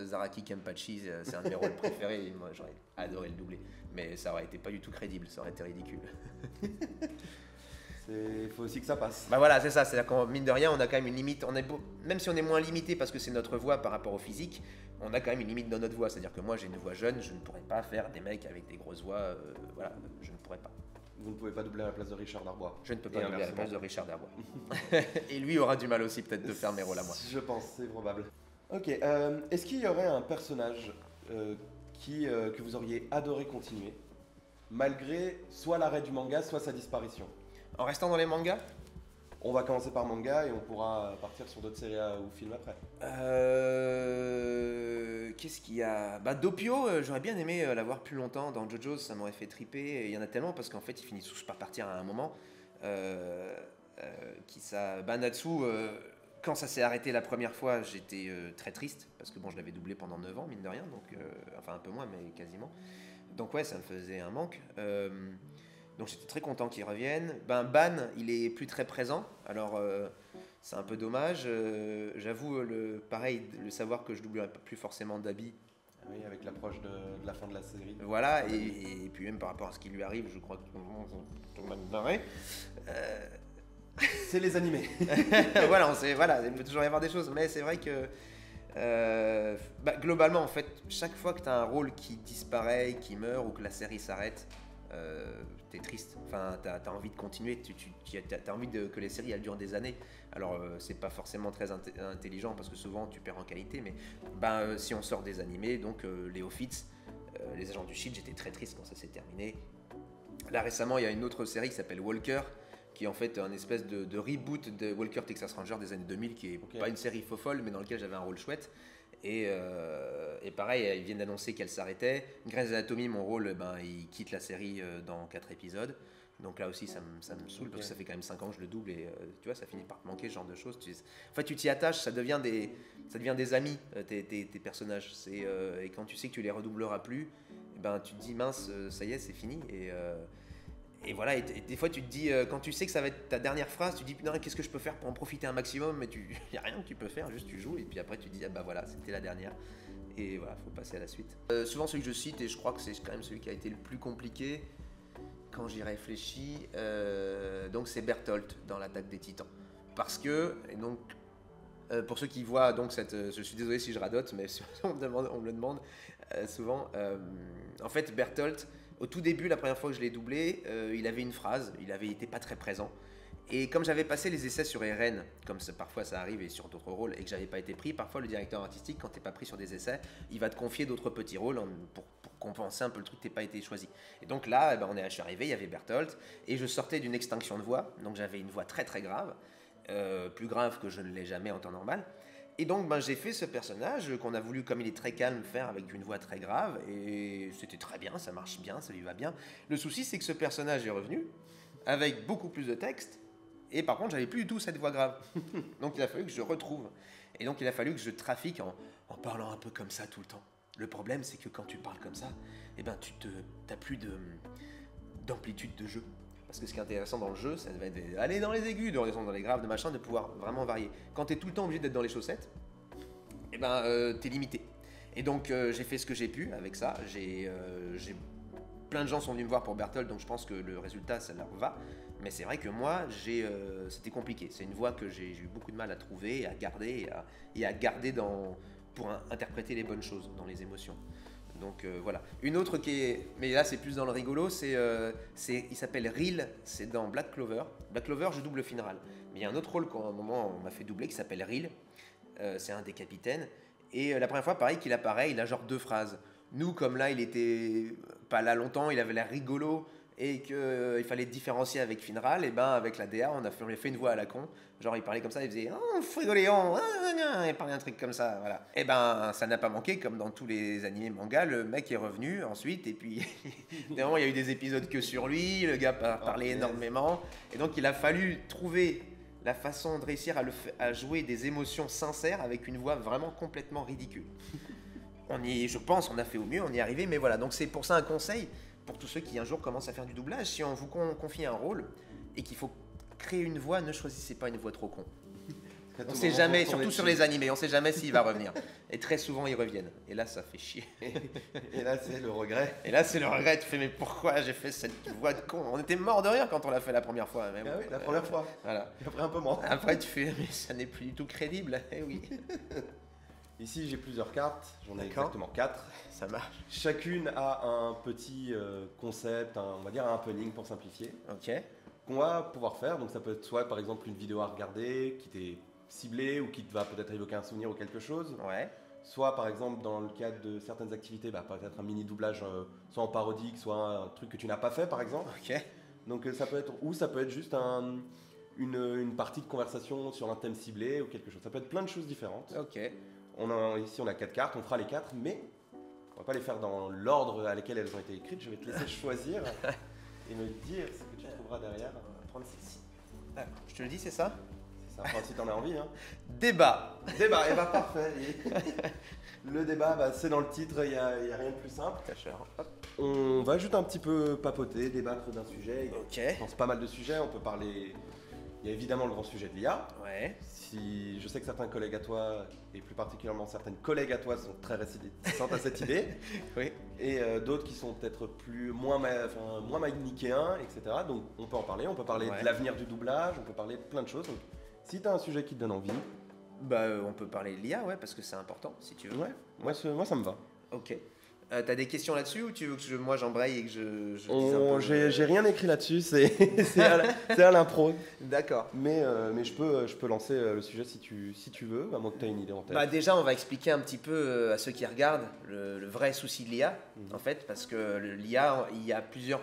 Zaraki Kenpachi, c'est un de mes rôles préférés. Et moi, j'aurais adoré le doubler. Mais ça aurait été pas du tout crédible, ça aurait été ridicule. Il faut aussi que ça passe. Bah voilà, c'est ça. C'est-à-dire qu'en mine de rien, on a quand même une limite. Même si on est moins limité parce que c'est notre voix par rapport au physique, on a quand même une limite dans notre voix. C'est-à-dire que moi, j'ai une voix jeune, je ne pourrais pas faire des mecs avec des grosses voix. Voilà, je ne pourrais pas. Vous ne pouvez pas doubler à la place de Richard Darbois. Je ne peux pas doubler à la place de Richard Darbois. Et lui aura du mal aussi peut-être de faire mes rôles à moi. Je pense, c'est probable. Ok, est-ce qu'il y aurait un personnage que vous auriez adoré continuer, malgré soit l'arrêt du manga, soit sa disparition? En restant dans les mangas? On va commencer par manga et on pourra partir sur d'autres séries ou films après. Qu'est-ce qu'il y a? Doppio, j'aurais bien aimé l'avoir plus longtemps. Dans JoJo's, ça m'aurait fait triper. Et il y en a tellement parce qu'en fait, ils finissent tous par partir à un moment. Natsu, quand ça s'est arrêté la première fois, j'étais très triste. Parce que bon, je l'avais doublé pendant 9 ans, mine de rien. Donc, enfin, un peu moins, mais quasiment. Donc ouais, ça me faisait un manque. Donc j'étais très content qu'il revienne. Ban, il est plus très présent. Alors c'est un peu dommage. J'avoue, pareil, le savoir que je doublerai plus forcément Dabi. Oui, avec l'approche de la fin de la série. Voilà, et puis même par rapport à ce qui lui arrive, je crois qu'on m'a barré. C'est les animés. Voilà, il peut toujours y avoir des choses. Mais c'est vrai que Globalement, en fait, chaque fois que tu as un rôle qui disparaît, qui meurt ou que la série s'arrête, t'es triste. Enfin, t'as envie de continuer. T'as envie que les séries elles durent des années. Alors, c'est pas forcément très intelligent parce que souvent tu perds en qualité. Mais si on sort des animés, donc les Office, les Agents du Shield, j'étais très triste quand ça s'est terminé. Là récemment, il y a une autre série qui s'appelle Walker, qui est en fait un espèce de reboot de Walker Texas Ranger des années 2000, qui est pas une série faux folle, mais dans laquelle j'avais un rôle chouette. Et pareil, ils viennent d'annoncer qu'elle s'arrêtait. Grey's Anatomy, mon rôle, il quitte la série dans 4 épisodes. Donc là aussi, ça me saoule, parce que ça fait quand même 5 ans que je le double, et tu vois, ça finit par te manquer, ce genre de choses. En fait, tu t'y attaches, ça devient des amis, tes personnages. Et quand tu sais que tu les redoubleras plus, tu te dis, mince, ça y est, c'est fini. Et voilà, et des fois tu te dis, quand tu sais que ça va être ta dernière phrase, tu te dis, putain, qu'est-ce que je peux faire pour en profiter un maximum, mais il n'y a rien que tu peux faire, juste tu joues, et puis après tu te dis, voilà, c'était la dernière. Et voilà, faut passer à la suite. Souvent celui que je cite, et je crois que c'est quand même celui qui a été le plus compliqué, quand j'y réfléchis, donc c'est Bertholdt dans l'Attaque des Titans. Parce que, et donc, pour ceux qui voient, donc je suis désolé si je radote, mais on me le demande souvent, en fait Bertholdt, au tout début, la première fois que je l'ai doublé, il avait une phrase, il avait été pas très présent. Et comme j'avais passé les essais sur RN, comme parfois ça arrive et sur d'autres rôles, et que j'avais pas été pris, parfois le directeur artistique, quand t'es pas pris sur des essais, il va te confier d'autres petits rôles pour compenser un peu le truc que t'es pas été choisi. Et donc là, je suis arrivé, il y avait Bertholdt, et je sortais d'une extinction de voix, donc j'avais une voix très très grave, plus grave que je ne l'ai jamais en temps normal. Et donc j'ai fait ce personnage qu'on a voulu, comme il est très calme, faire avec une voix très grave, et c'était très bien, ça marche bien, ça lui va bien. Le souci, c'est que ce personnage est revenu avec beaucoup plus de texte, et par contre j'avais plus du tout cette voix grave. Donc il a fallu que je retrouve, et donc il a fallu que je trafique en parlant un peu comme ça tout le temps. Le problème, c'est que quand tu parles comme ça, tu t'as plus d'amplitude de jeu. Parce que ce qui est intéressant dans le jeu, ça va être d'aller dans les aigus, de redescendre dans les graves, de machin, de pouvoir vraiment varier. Quand tu es tout le temps obligé d'être dans les chaussettes, t'es limité. Et donc j'ai fait ce que j'ai pu avec ça. Plein de gens sont venus me voir pour Bertholdt, donc je pense que le résultat, ça leur va. Mais c'est vrai que moi, c'était compliqué. C'est une voix que j'ai eu beaucoup de mal à trouver, et à garder, et à garder pour interpréter les bonnes choses, dans les émotions. Donc voilà. Une autre mais là c'est plus dans le rigolo, il s'appelle Reel, c'est dans Black Clover. Black Clover, je double Finral. Mais il y a un autre rôle qu'à un moment on m'a fait doubler qui s'appelle Reel. C'est un des capitaines. Et la première fois, pareil qu'il apparaît, il a genre 2 phrases. Nous, comme là, il était pas là longtemps, il avait l'air rigolo et qu'il fallait différencier avec Finral, et avec la DA, on a fait une voix à la con. Genre, il parlait comme ça, il faisait « Oh, frigoléon !» Il parlait un truc comme ça, voilà. Et ça n'a pas manqué, comme dans tous les animés manga, le mec est revenu ensuite, et puis, évidemment, il y a eu des épisodes que sur lui, le gars parlait énormément, et donc il a fallu trouver la façon de réussir à jouer des émotions sincères avec une voix vraiment complètement ridicule. Je pense, on a fait au mieux, on y est arrivé, mais voilà, donc c'est pour ça un conseil, pour tous ceux qui un jour commencent à faire du doublage, si on vous confie un rôle, et qu'il faut créer une voix, ne choisissez pas une voix trop con. On sait jamais, surtout sur les animés, on sait jamais s'il va revenir. Et très souvent, ils reviennent. Et là, ça fait chier. Et là, c'est le regret. Et là, c'est le regret. Tu fais, mais pourquoi j'ai fait cette voix de con? On était mort de rire quand on l'a fait la première fois. Mais oui, la première fois. Voilà. Et après, un peu moins. Après, tu fais, mais ça n'est plus du tout crédible. Eh oui. Ici, j'ai plusieurs cartes. J'en ai exactement 4. Ça marche. Chacune a un petit concept, on va dire un happening pour simplifier. Ok. Qu'on va pouvoir faire. Donc, ça peut être soit, par exemple, une vidéo à regarder qui t'est ciblée ou qui te va peut-être évoquer un souvenir ou quelque chose. Ouais. Soit, par exemple, dans le cadre de certaines activités, peut-être un mini doublage, soit en parodique, soit un truc que tu n'as pas fait, par exemple. Ok. Donc, ça peut être juste une partie de conversation sur un thème ciblé ou quelque chose. Ça peut être plein de choses différentes. Ok. Ici, on a 4 cartes, on fera les 4, mais on va pas les faire dans l'ordre à lequel elles ont été écrites. Je vais te laisser choisir et me dire ce que tu trouveras derrière. On va prendre celle-ci. Je te le dis, c'est ça? C'est ça, enfin, si t'en as envie. Hein. Débat. Débat, et parfait. Le débat, c'est dans le titre, il n'y a rien de plus simple. On va juste un petit peu papoter, débattre d'un sujet. Ok. Je pense pas mal de sujets, on peut parler... Il y a évidemment le grand sujet de l'IA. Ouais. Si je sais que certains collègues à toi, et plus particulièrement certaines collègues à toi, sont très réticentes à cette idée. Oui. Et d'autres qui sont peut-être moins manichéens, etc. Donc on peut en parler. On peut parler de l'avenir du doublage, on peut parler de plein de choses. Donc si tu as un sujet qui te donne envie, On peut parler de l'IA, ouais, parce que c'est important, si tu veux. Ouais, moi ça me va. Ok. T'as des questions là-dessus ou tu veux que moi j'embraye et que je dise un peu J'ai rien écrit là-dessus, c'est à l'impro. D'accord. Mais je peux lancer le sujet si tu veux, à moins que tu aies une idée en tête. Déjà, on va expliquer un petit peu à ceux qui regardent le vrai souci de l'IA, en fait, parce que l'IA, il y a plusieurs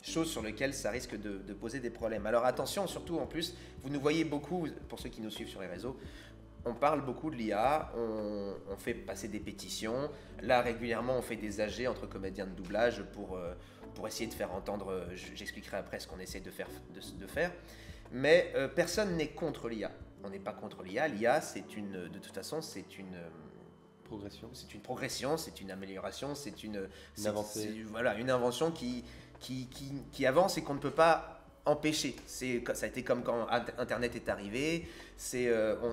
choses sur lesquelles ça risque de poser des problèmes. Alors attention, surtout en plus, vous nous voyez beaucoup, pour ceux qui nous suivent sur les réseaux, on parle beaucoup de l'IA, on fait passer des pétitions. Là, régulièrement, on fait des AG entre comédiens de doublage pour essayer de faire entendre, j'expliquerai après ce qu'on essaie de faire. Mais personne n'est contre l'IA. On n'est pas contre l'IA. L'IA, de toute façon, c'est une progression. C'est une progression, c'est une amélioration, c'est une avancée. Voilà, une invention qui avance et qu'on ne peut pas empêcher. Ça a été comme quand Internet est arrivé,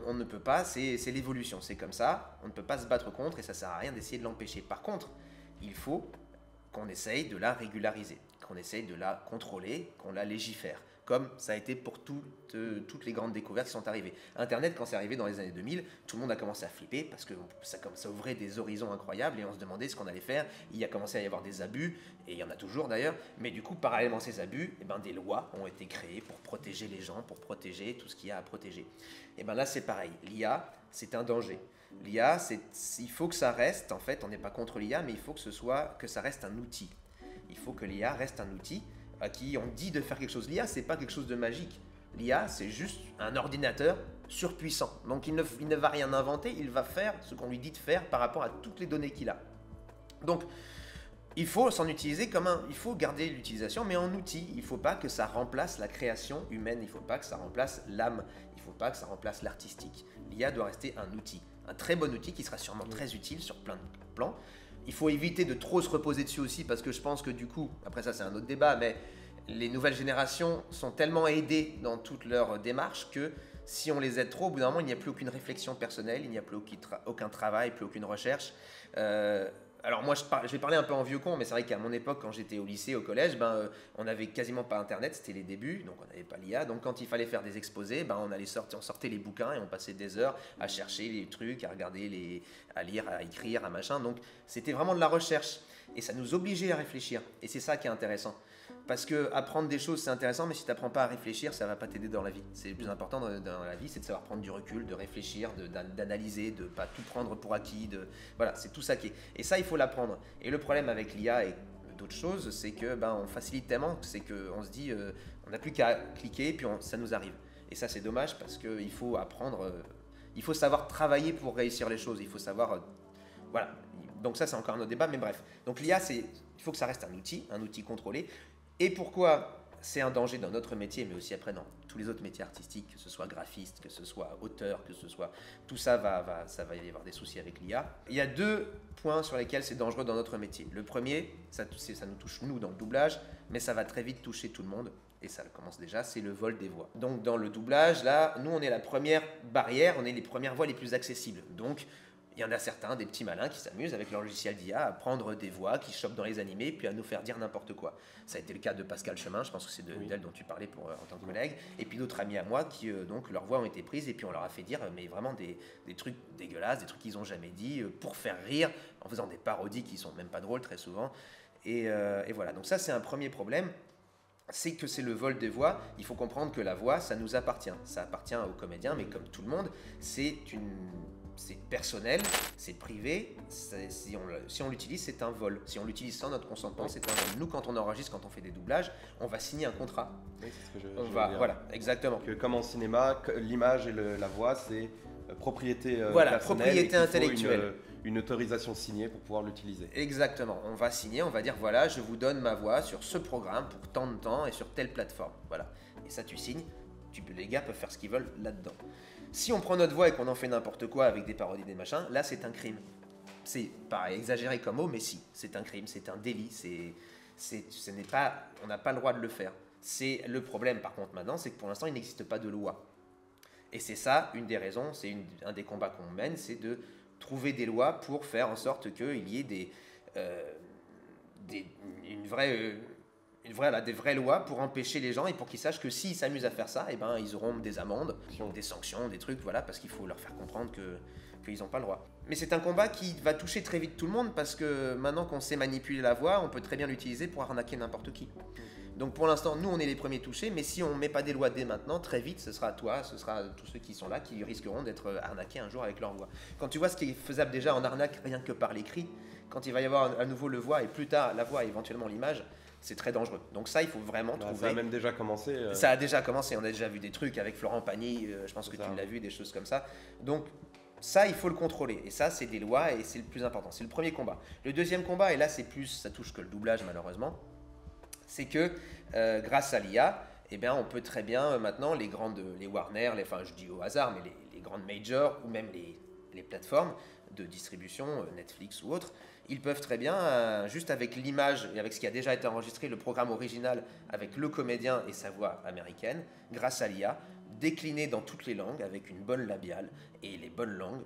on ne peut pas, c'est l'évolution, c'est comme ça, on ne peut pas se battre contre et ça ne sert à rien d'essayer de l'empêcher. Par contre, il faut qu'on essaye de la régulariser, qu'on essaye de la contrôler, qu'on la légifère, comme ça a été pour toutes les grandes découvertes qui sont arrivées. Internet, quand c'est arrivé dans les années 2000, tout le monde a commencé à flipper parce que ça ouvrait des horizons incroyables et on se demandait ce qu'on allait faire. Il a commencé à y avoir des abus, et il y en a toujours d'ailleurs, mais du coup, parallèlement à ces abus, des lois ont été créées pour protéger les gens, pour protéger tout ce qu'il y a à protéger. Et là, c'est pareil. L'IA, c'est un danger. L'IA, il faut que ça reste, en fait, on n'est pas contre l'IA, mais il faut que ça reste un outil. Il faut que l'IA reste un outil à qui on dit de faire quelque chose. L'IA, c'est pas quelque chose de magique. L'IA, c'est juste un ordinateur surpuissant. Donc, il ne va rien inventer, il va faire ce qu'on lui dit de faire par rapport à toutes les données qu'il a. Donc, il faut s'en utiliser il faut garder l'utilisation, mais en outil. Il ne faut pas que ça remplace la création humaine, il ne faut pas que ça remplace l'âme, il ne faut pas que ça remplace l'artistique. L'IA doit rester un outil, un très bon outil qui sera sûrement très utile sur plein de plans. Il faut éviter de trop se reposer dessus aussi parce que je pense que du coup, après ça c'est un autre débat, mais les nouvelles générations sont tellement aidées dans toutes leurs démarches que si on les aide trop, au bout d'un moment, il n'y a plus aucune réflexion personnelle, il n'y a plus aucun travail, plus aucune recherche. Alors moi, je vais parler un peu en vieux con, mais c'est vrai qu'à mon époque, quand j'étais au lycée, au collège, on n'avait quasiment pas Internet, c'était les débuts, donc on n'avait pas l'IA. Donc quand il fallait faire des exposés, on sortait les bouquins et on passait des heures à chercher les trucs, à regarder, à lire, à écrire, à machin. Donc c'était vraiment de la recherche et ça nous obligeait à réfléchir. Et c'est ça qui est intéressant. Parce que apprendre des choses, c'est intéressant, mais si tu n'apprends pas à réfléchir, ça ne va pas t'aider dans la vie. C'est le plus important dans la vie, c'est de savoir prendre du recul, de réfléchir, d'analyser, de ne pas tout prendre pour acquis. Voilà, c'est tout ça qui est. Et ça, il faut l'apprendre. Et le problème avec l'IA et d'autres choses, c'est que on facilite tellement, c'est qu'on se dit, on n'a plus qu'à cliquer, puis ça nous arrive. Et ça, c'est dommage parce qu'il faut apprendre, il faut savoir travailler pour réussir les choses. Il faut savoir, voilà. Donc ça, c'est encore un autre débat, mais bref. Donc l'IA, il faut que ça reste un outil contrôlé. Et pourquoi c'est un danger dans notre métier, mais aussi après dans tous les autres métiers artistiques, que ce soit graphiste, que ce soit auteur, que ce soit... Tout ça, ça va y avoir des soucis avec l'IA. Il y a 2 points sur lesquels c'est dangereux dans notre métier. Le premier, ça nous touche nous dans le doublage, mais ça va très vite toucher tout le monde. Et ça commence déjà, c'est le vol des voix. Donc dans le doublage, là, nous on est la première barrière, on est les premières voix les plus accessibles. Donc il y en a certains, des petits malins qui s'amusent avec leur logiciel d'IA à prendre des voix qui chopent dans les animés puis à nous faire dire n'importe quoi. Ça a été le cas de Pascal Chemin, je pense que c'est d'elle dont tu parlais en tant que collègue, et puis d'autres amis à moi qui, donc, leurs voix ont été prises et puis on leur a fait dire mais vraiment des trucs dégueulasses, des trucs qu'ils n'ont jamais dit, pour faire rire, en faisant des parodies qui sont même pas drôles très souvent. Et voilà, donc ça c'est un premier problème. C'est que c'est le vol des voix. Il faut comprendre que la voix, ça nous appartient. Ça appartient aux comédiens, mais comme tout le monde, c'est personnel, c'est privé. Si on l'utilise, c'est un vol. Si on l'utilise sans notre consentement, c'est un vol. Nous, quand on enregistre, quand on fait des doublages, on va signer un contrat. Oui, c'est ce que je veux dire. Voilà, exactement. Que comme en cinéma, l'image et la voix, c'est propriété voilà, personnelle. Propriété intellectuelle. Une autorisation signée pour pouvoir l'utiliser. Exactement. On va signer, on va dire voilà, je vous donne ma voix sur ce programme pour tant de temps et sur telle plateforme. Voilà. Et ça, tu signes. Les gars peuvent faire ce qu'ils veulent là-dedans. Si on prend notre voix et qu'on en fait n'importe quoi avec des parodies, des machins, là, c'est un crime. C'est pas exagéré comme mot, mais si, c'est un crime, c'est un délit. On n'a pas le droit de le faire. C'est le problème, par contre, maintenant, c'est que pour l'instant, il n'existe pas de loi. Et c'est ça, une des raisons, c'est un des combats qu'on mène, c'est de trouver des lois pour faire en sorte qu'il y ait une vraie voilà, des vraies lois pour empêcher les gens et pour qu'ils sachent que s'ils s'amusent à faire ça, eh ben, ils auront des amendes, des sanctions, des trucs, voilà, parce qu'il faut leur faire comprendre qu'ils n'ont pas le droit. Mais c'est un combat qui va toucher très vite tout le monde parce que maintenant qu'on sait manipuler la voix, on peut très bien l'utiliser pour arnaquer n'importe qui. Donc pour l'instant, nous on est les premiers touchés, mais si on ne met pas des lois dès maintenant, très vite, ce sera toi, ce sera tous ceux qui sont là qui risqueront d'être arnaqués un jour avec leur voix. Quand tu vois ce qui est faisable déjà en arnaque rien que par l'écrit, quand il va y avoir à nouveau le voix et plus tard la voix et éventuellement l'image, c'est très dangereux. Donc ça, il faut vraiment trouver... Ça a même déjà commencé. Ça a déjà commencé, on a déjà vu des trucs avec Florent Pagny, je pense que tu l'as vu, des choses comme ça. Donc ça, il faut le contrôler. Et ça, c'est des lois et c'est le plus important. C'est le premier combat. Le deuxième combat, et là, c'est plus, ça touche que le doublage malheureusement, c'est que grâce à l'IA, eh bien, on peut très bien maintenant, les Warner, enfin je dis au hasard, mais les grandes majors ou même les plateformes de distribution, Netflix ou autres, ils peuvent très bien, juste avec l'image et avec ce qui a déjà été enregistré, le programme original avec le comédien et sa voix américaine, grâce à l'IA, décliner dans toutes les langues avec une bonne labiale et les bonnes langues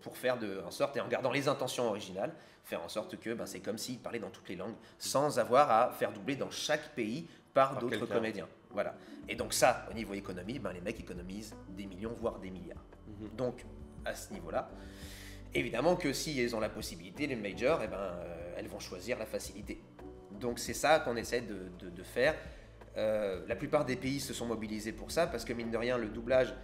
pour faire en sorte, et en gardant les intentions originales, faire en sorte que c'est comme s'il parlait dans toutes les langues sans avoir à faire doubler dans chaque pays par d'autres comédiens. Voilà. Et donc ça, au niveau économie, les mecs économisent des millions, voire des milliards. Donc à ce niveau-là, évidemment que si elles ont la possibilité, les majors, elles vont choisir la facilité. Donc c'est ça qu'on essaie de faire. La plupart des pays se sont mobilisés pour ça, parce que mine de rien, le doublage,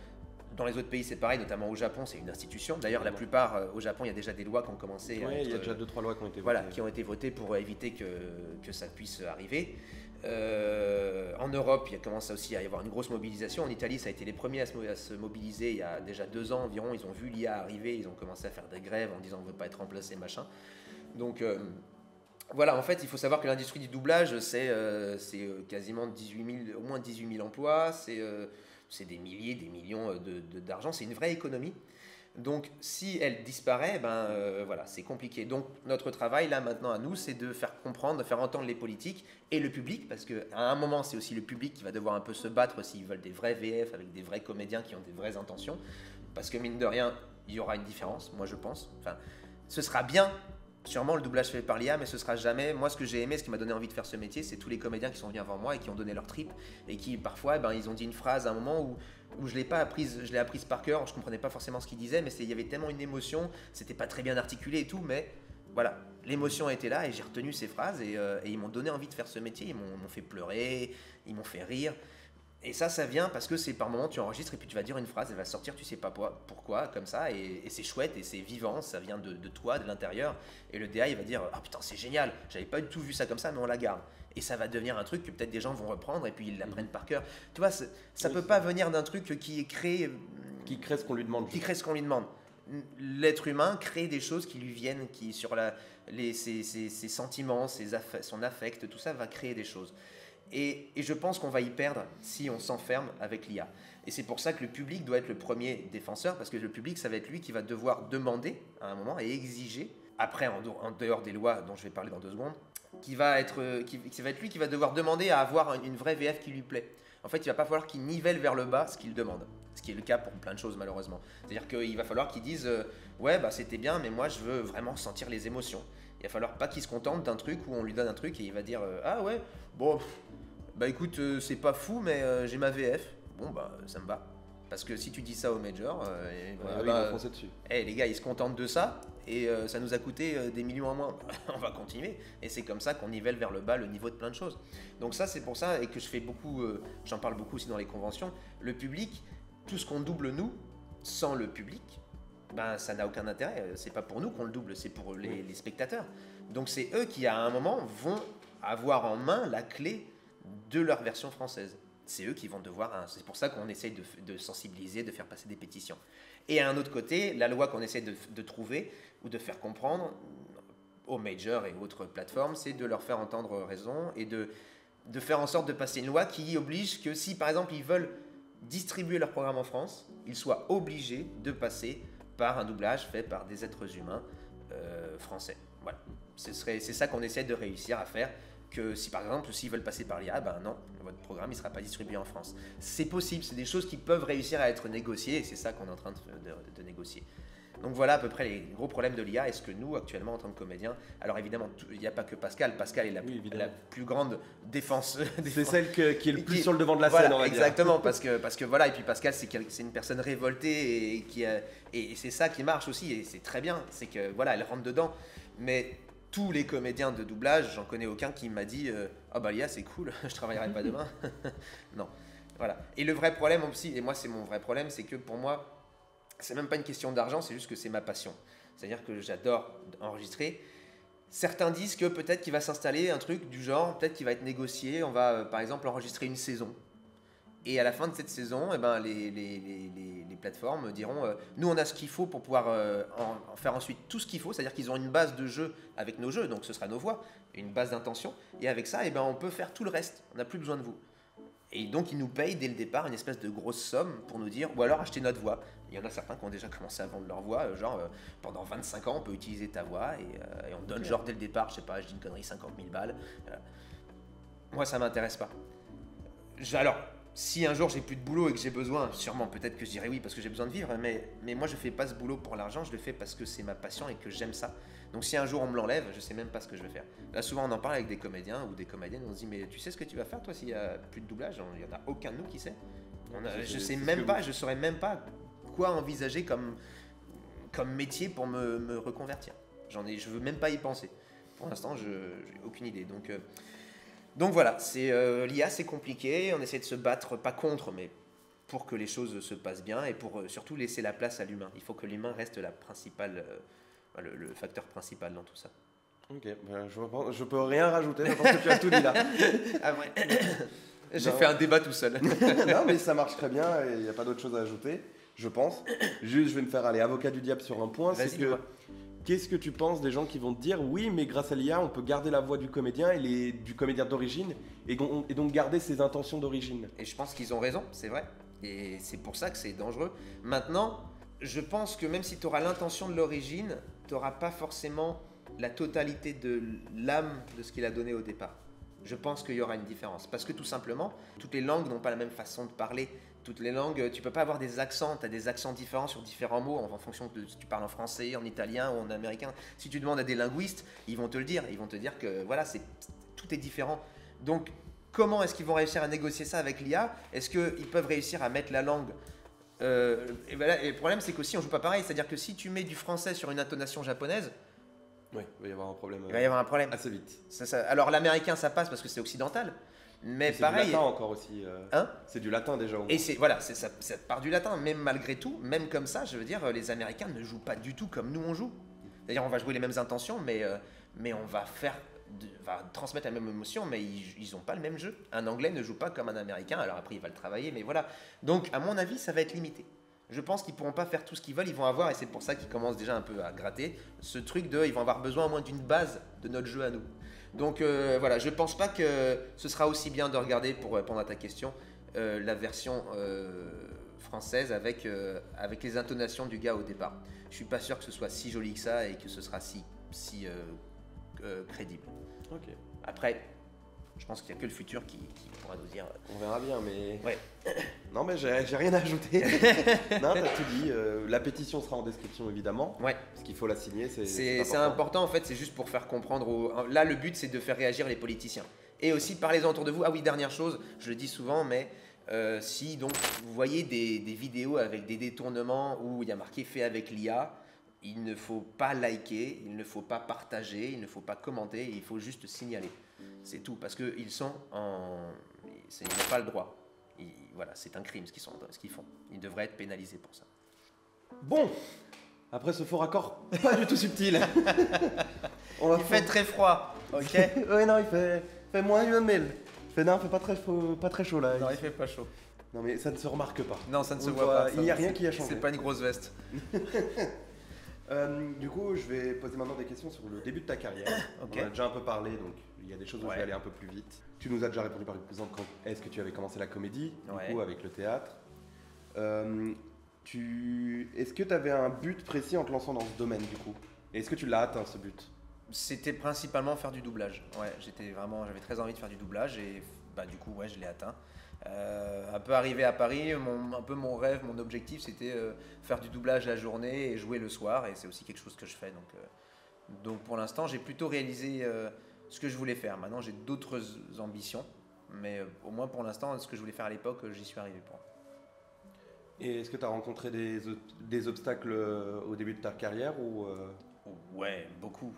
dans les autres pays c'est pareil, notamment au Japon, c'est une institution. D'ailleurs, la plupart, au Japon, il y a déjà des lois qui ont commencé. Oui, il y a déjà 2-3 lois qui ont été votées. Voilà, qui ont été votées pour éviter que ça puisse arriver. En Europe, il y a commencé aussi à y avoir une grosse mobilisation. En Italie, ça a été les premiers à se mobiliser il y a déjà 2 ans environ. Ils ont vu l'IA arriver, ils ont commencé à faire des grèves en disant on ne veut pas être remplacé, machin. Donc voilà, en fait, il faut savoir que l'industrie du doublage, c'est quasiment au moins 18 000 emplois, c'est des milliers, des millions d'argent, c'est une vraie économie. Donc si elle disparaît, voilà, c'est compliqué. Donc notre travail là maintenant à nous, c'est de faire comprendre, de faire entendre les politiques et le public, parce qu'à un moment c'est aussi le public qui va devoir un peu se battre s'ils veulent des vrais VF avec des vrais comédiens qui ont des vraies intentions, parce que mine de rien, il y aura une différence, moi je pense. Enfin, ce sera bien, sûrement le doublage fait par l'IA, mais ce sera jamais... Moi ce que j'ai aimé, ce qui m'a donné envie de faire ce métier, c'est tous les comédiens qui sont venus avant moi et qui ont donné leur trip, et qui parfois, ils ont dit une phrase à un moment où je l'ai pas apprise, je l'ai apprise par cœur, je comprenais pas forcément ce qu'il disait, mais il y avait tellement une émotion, c'était pas très bien articulé et tout, mais voilà, l'émotion était là et j'ai retenu ces phrases et ils m'ont donné envie de faire ce métier, ils m'ont fait pleurer, ils m'ont fait rire. Et ça vient parce que c'est par moment tu enregistres et puis tu vas dire une phrase, elle va sortir, tu sais pas pourquoi, comme ça, et c'est chouette et c'est vivant, ça vient de toi, de l'intérieur, et le DA il va dire ah putain c'est génial, j'avais pas du tout vu ça comme ça, mais on la garde. Et ça va devenir un truc que peut-être des gens vont reprendre et puis ils l'apprennent par cœur. Tu vois, ça peut pas venir d'un truc qui est créé... Qui crée ce qu'on lui demande. Qui crée ce qu'on lui demande. L'être humain crée des choses qui lui viennent, qui sur ses sentiments, son affect, tout ça va créer des choses. Et je pense qu'on va y perdre si on s'enferme avec l'IA. Et c'est pour ça que le public doit être le premier défenseur, parce que le public, ça va être lui qui va devoir demander à un moment et exiger, après en dehors des lois dont je vais parler dans 2 secondes, qui va être lui qui va devoir demander à avoir une vraie VF qui lui plaît. En fait, il va pas falloir qu'il nivelle vers le bas ce qu'il demande, ce qui est le cas pour plein de choses malheureusement. C'est-à-dire qu'il va falloir qu'il dise ouais c'était bien, mais moi je veux vraiment sentir les émotions. Il va falloir pas qu'il se contente d'un truc où on lui donne un truc et il va dire ah ouais bon écoute c'est pas fou mais j'ai ma VF, bon ça me va. Parce que si tu dis ça aux majors, ils vont foncer dessus. Les gars, ils se contentent de ça et ça nous a coûté des millions en moins. On va continuer. Et c'est comme ça qu'on nivelle vers le bas le niveau de plein de choses. Donc ça, c'est pour ça et que je fais beaucoup, j'en parle beaucoup aussi dans les conventions. Le public, tout ce qu'on double nous, sans le public, ça n'a aucun intérêt. C'est pas pour nous qu'on le double, c'est pour les spectateurs. Donc c'est eux qui, à un moment, vont avoir en main la clé de leur version française. C'est eux qui vont devoir... C'est pour ça qu'on essaye de sensibiliser, de faire passer des pétitions. Et à un autre côté, la loi qu'on essaie de trouver ou de faire comprendre aux majors et autres plateformes, c'est de leur faire entendre raison et de faire en sorte de passer une loi qui oblige que si, par exemple, ils veulent distribuer leur programme en France, ils soient obligés de passer par un doublage fait par des êtres humains français. Voilà. C'est ça qu'on essaie de réussir à faire. Que si par exemple, s'ils veulent passer par l'IA, non, votre programme ne sera pas distribué en France. C'est possible, c'est des choses qui peuvent réussir à être négociées et c'est ça qu'on est en train de négocier. Donc voilà à peu près les gros problèmes de l'IA. Est-ce que nous, actuellement, en tant que comédiens, alors évidemment, il n'y a pas que Pascal. Pascal est la plus grande défense. C'est celle qui est le plus sur le devant de la scène, on va dire. Exactement, parce que voilà, et puis Pascal, c'est une personne révoltée et c'est ça qui marche aussi, et c'est très bien. C'est que voilà, elle rentre dedans. Mais tous les comédiens de doublage, j'en connais aucun qui m'a dit ah bah l'IA c'est cool, je travaillerai pas demain. Non, voilà. Et le vrai problème aussi, et moi c'est mon vrai problème, c'est que pour moi, c'est même pas une question d'argent, c'est juste que c'est ma passion. C'est-à-dire que j'adore enregistrer. Certains disent que peut-être qu'il va s'installer un truc du genre, peut-être qu'il va être négocié, on va par exemple enregistrer une saison. Et à la fin de cette saison, eh ben, les plateformes diront nous on a ce qu'il faut pour pouvoir en faire ensuite tout ce qu'il faut, c'est-à-dire qu'ils ont une base de jeu avec nos jeux, donc ce sera nos voix, une base d'intention, et avec ça eh ben, on peut faire tout le reste, on n'a plus besoin de vous. Et donc ils nous payent dès le départ une espèce de grosse somme pour nous dire, ou alors acheter notre voix. Il y en a certains qui ont déjà commencé à vendre leur voix, genre pendant 25 ans on peut utiliser ta voix, et on donne genre dès le départ, je sais pas, je dis une connerie, 50 000 balles. Moi ça m'intéresse pas. Alors, si un jour j'ai plus de boulot et que j'ai besoin, sûrement peut-être que je dirais oui parce que j'ai besoin de vivre, mais moi je fais pas ce boulot pour l'argent, je le fais parce que c'est ma passion et que j'aime ça. Donc si un jour on me l'enlève, je sais même pas ce que je vais faire. Là souvent on en parle avec des comédiens ou des comédiennes, on se dit mais tu sais ce que tu vas faire toi s'il y a plus de doublage? Il y en a aucun de nous qui sait. Je saurais même pas quoi envisager comme métier pour me reconvertir. Je veux même pas y penser. Pour l'instant j'ai aucune idée. Donc voilà, l'IA c'est compliqué, on essaie de se battre, pas contre, mais pour que les choses se passent bien et pour surtout laisser la place à l'humain. Il faut que l'humain reste le facteur principal dans tout ça. Ok, je peux rien rajouter, je pense que tu as tout dit là. Ah ouais. J'ai fait un débat tout seul. Non mais ça marche très bien et il n'y a pas d'autre chose à ajouter, je pense. Juste je vais me faire aller avocat du diable sur un point, c'est que... Qu'est-ce que tu penses des gens qui vont te dire oui, mais grâce à l'IA, on peut garder la voix du comédien du comédien d'origine et donc garder ses intentions d'origine? Et je pense qu'ils ont raison, c'est vrai. Et c'est pour ça que c'est dangereux. Maintenant, je pense que même si tu auras l'intention de l'origine, tu n'auras pas forcément la totalité de l'âme de ce qu'il a donné au départ. Je pense qu'il y aura une différence. Parce que tout simplement, toutes les langues n'ont pas la même façon de parler. Toutes les langues, tu peux pas avoir des accents, tu as des accents différents sur différents mots en fonction de si tu parles en français, en italien ou en américain. Si tu demandes à des linguistes, ils vont te le dire, ils vont te dire que voilà, tout est différent. Donc comment est-ce qu'ils vont réussir à négocier ça avec l'IA? Est-ce qu'ils peuvent réussir à mettre la langue et le problème c'est qu'aussi on joue pas pareil, c'est-à-dire que si tu mets du français sur une intonation japonaise, oui, il va y avoir un problème. Il va y avoir un problème. Assez vite. Alors l'américain ça passe parce que c'est occidental. Mais pareil. C'est du latin encore aussi. C'est du latin déjà. Et ça part du latin. Mais malgré tout, même comme ça, je veux dire, les Américains ne jouent pas du tout comme nous on joue. C'est-à-dire, on va jouer les mêmes intentions, mais on va transmettre la même émotion, mais ils n'ont pas le même jeu. Un Anglais ne joue pas comme un Américain. Alors après, il va le travailler, mais voilà. Donc, à mon avis, ça va être limité. Je pense qu'ils ne pourront pas faire tout ce qu'ils veulent. Ils vont avoir, et c'est pour ça qu'ils commencent déjà un peu à gratter, ce truc ils vont avoir besoin au moins d'une base de notre jeu à nous. Donc voilà, je pense pas que ce sera aussi bien de regarder, pour répondre à ta question, la version française avec les intonations du gars au départ. Je suis pas sûr que ce soit si joli que ça et que ce sera si crédible. Ok. Après, je pense qu'il n'y a que le futur qui pourra nous dire. On verra bien, mais. Ouais. Non, mais j'ai rien à ajouter. Non, t'as tout dit. La pétition sera en description évidemment. Ouais. Parce qu'il faut la signer. C'est important en fait, c'est juste pour faire comprendre. Là, le but c'est de faire réagir les politiciens. Et aussi parlez-en autour de vous. Ah oui, dernière chose, je le dis souvent, mais si donc vous voyez des vidéos avec des détournements où il y a marqué fait avec l'IA, il ne faut pas liker, il ne faut pas partager, il ne faut pas commenter, il faut juste signaler. C'est tout, parce qu'ils ils n'ont pas le droit. Voilà, c'est un crime ce qu'ils font. Ils devraient être pénalisés pour ça. Bon, après ce faux raccord pas du tout subtil. Il fait très froid, ok. Oui, non, il fait moins 1000. Il fait pas très chaud là. Non, il fait pas chaud. Non, mais ça ne se remarque pas. Non, ça ne se voit pas. Il n'y a rien qui a changé. C'est pas une grosse veste. Du coup, je vais poser maintenant des questions sur le début de ta carrière. Okay. On a déjà un peu parlé, donc il y a des choses où je vais aller un peu plus vite. Tu nous as déjà répondu par exemple quand est-ce que tu avais commencé la comédie, du coup avec le théâtre. Est-ce que tu avais un but précis en te lançant dans ce domaine du coup? Et est-ce que tu l'as atteint ce but? C'était principalement faire du doublage. Ouais, j'avais très envie de faire du doublage et du coup je l'ai atteint. Un peu arrivé à Paris, un peu mon rêve, mon objectif, c'était faire du doublage la journée et jouer le soir. Et c'est aussi quelque chose que je fais. Donc pour l'instant, j'ai plutôt réalisé ce que je voulais faire. Maintenant, j'ai d'autres ambitions. Mais au moins pour l'instant, ce que je voulais faire à l'époque, j'y suis arrivé pour. Et est-ce que tu as rencontré des obstacles au début de ta carrière ou Ouais, beaucoup.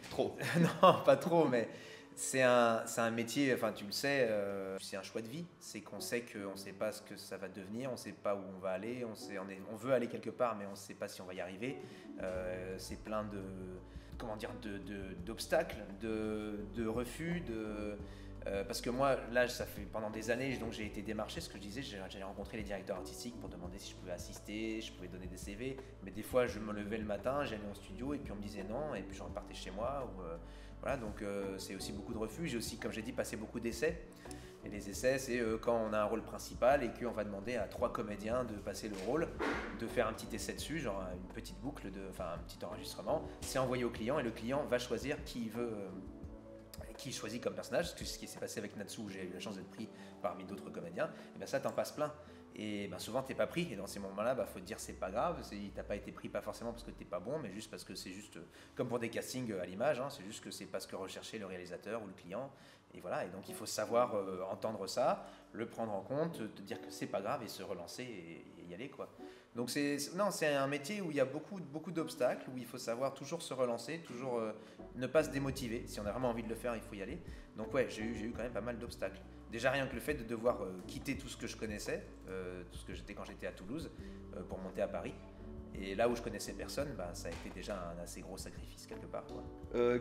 trop? Non, pas trop, mais c'est un métier, enfin tu le sais, c'est un choix de vie. C'est qu'on sait qu'on ne sait pas ce que ça va devenir, on ne sait pas où on va aller, on veut aller quelque part, mais on ne sait pas si on va y arriver. C'est plein de, comment dire, d'obstacles, de refus, parce que moi, là, ça fait pendant des années, donc j'ai été démarché, ce que je disais, j'allais rencontrer les directeurs artistiques pour demander si je pouvais assister, je pouvais donner des CV, mais des fois, je me levais le matin, j'allais en studio et puis on me disait non, et puis je repartais chez moi. Voilà, donc c'est aussi beaucoup de refus. J'ai aussi, comme j'ai dit, passé beaucoup d'essais. Et les essais, c'est quand on a un rôle principal et qu'on va demander à 3 comédiens de passer le rôle, de faire un petit essai dessus, genre une petite boucle, enfin un petit enregistrement. C'est envoyé au client et le client va choisir qui il veut. Qui choisit comme personnage, ce qui s'est passé avec Natsu, où j'ai eu la chance d'être pris parmi d'autres comédiens, et bien ça t'en passes plein. Et ben souvent t'es pas pris, et dans ces moments-là, faut te dire c'est pas grave, t'as pas été pris pas forcément parce que t'es pas bon, mais juste parce que c'est juste comme pour des castings à l'image, hein, c'est juste que c'est pas ce que recherchait le réalisateur ou le client. Et voilà, et donc il faut savoir entendre ça, le prendre en compte, te dire que c'est pas grave et se relancer et y aller quoi. Donc c'est un métier où il y a beaucoup d'obstacles, où il faut savoir toujours se relancer, toujours ne pas se démotiver. Si on a vraiment envie de le faire, il faut y aller. Donc ouais, j'ai eu quand même pas mal d'obstacles. Déjà rien que le fait de devoir quitter tout ce que je connaissais, tout ce que j'étais quand j'étais à Toulouse, pour monter à Paris. Et là où je connaissais personne, ça a été déjà un assez gros sacrifice quelque part, quoi.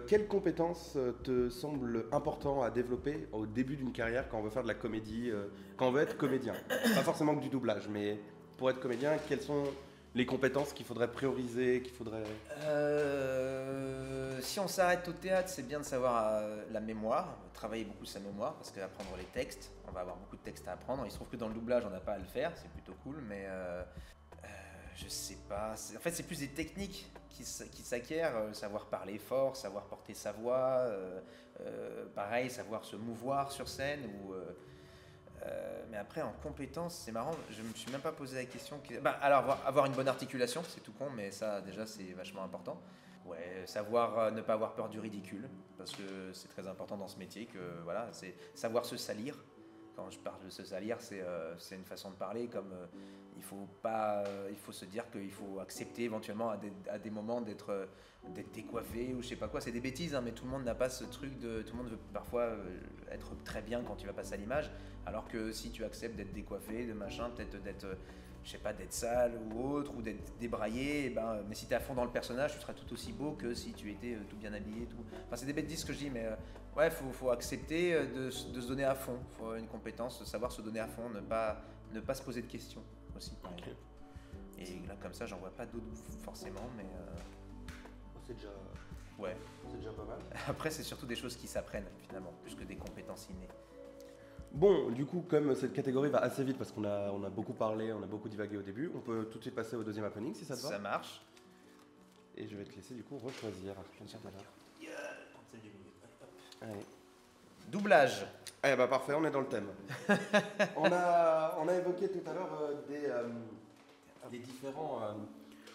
Quelles compétences te semblent importantes à développer au début d'une carrière quand on veut faire de la comédie, quand on veut être comédien? Pas forcément que du doublage, mais pour être comédien, quelles sont les compétences qu'il faudrait prioriser, qu'il faudrait... Si on s'arrête au théâtre, c'est bien de savoir la mémoire, travailler beaucoup sa mémoire, parce qu'apprendre les textes, on va avoir beaucoup de textes à apprendre. Il se trouve que dans le doublage, on n'a pas à le faire, c'est plutôt cool, mais je sais pas. En fait, c'est plus des techniques qui s'acquièrent, savoir parler fort, savoir porter sa voix, pareil, savoir se mouvoir sur scène ou... mais après, en compétences, c'est marrant, je me suis même pas posé la question. Alors, avoir une bonne articulation, c'est tout con, mais ça, déjà, c'est vachement important. Ouais, savoir ne pas avoir peur du ridicule, parce que c'est très important dans ce métier, que voilà, c'est savoir se salir. Quand je parle de se salir, c'est une façon de parler, comme il faut se dire qu'il faut accepter éventuellement à des moments d'être décoiffé ou je sais pas quoi. C'est des bêtises, hein, mais tout le monde n'a pas ce truc de... Tout le monde veut parfois être très bien quand tu vas passer à l'image, alors que si tu acceptes d'être décoiffé, de machin, peut-être d'être... je sais pas, d'être sale ou autre, ou d'être débraillé, mais si tu es à fond dans le personnage, tu seras tout aussi beau que si tu étais tout bien habillé. Tout. Enfin, c'est des bêtises ce que je dis, mais ouais, faut accepter de se donner à fond. Il faut une compétence, savoir se donner à fond, ne pas se poser de questions aussi. Okay. Et là, comme ça, j'en vois pas d'autres forcément, mais... C'est déjà... Ouais. C'est déjà pas mal. Après, c'est surtout des choses qui s'apprennent, finalement, plus que des compétences innées. Bon, du coup, comme cette catégorie va assez vite parce qu'on a beaucoup parlé, on a beaucoup divagué au début, on peut tout de suite passer au deuxième happening si ça te va. Ça marche. Et je vais te laisser du coup rechoisir. Allez. Doublage. Ah bah parfait, on est dans le thème. on a évoqué tout à l'heure des différents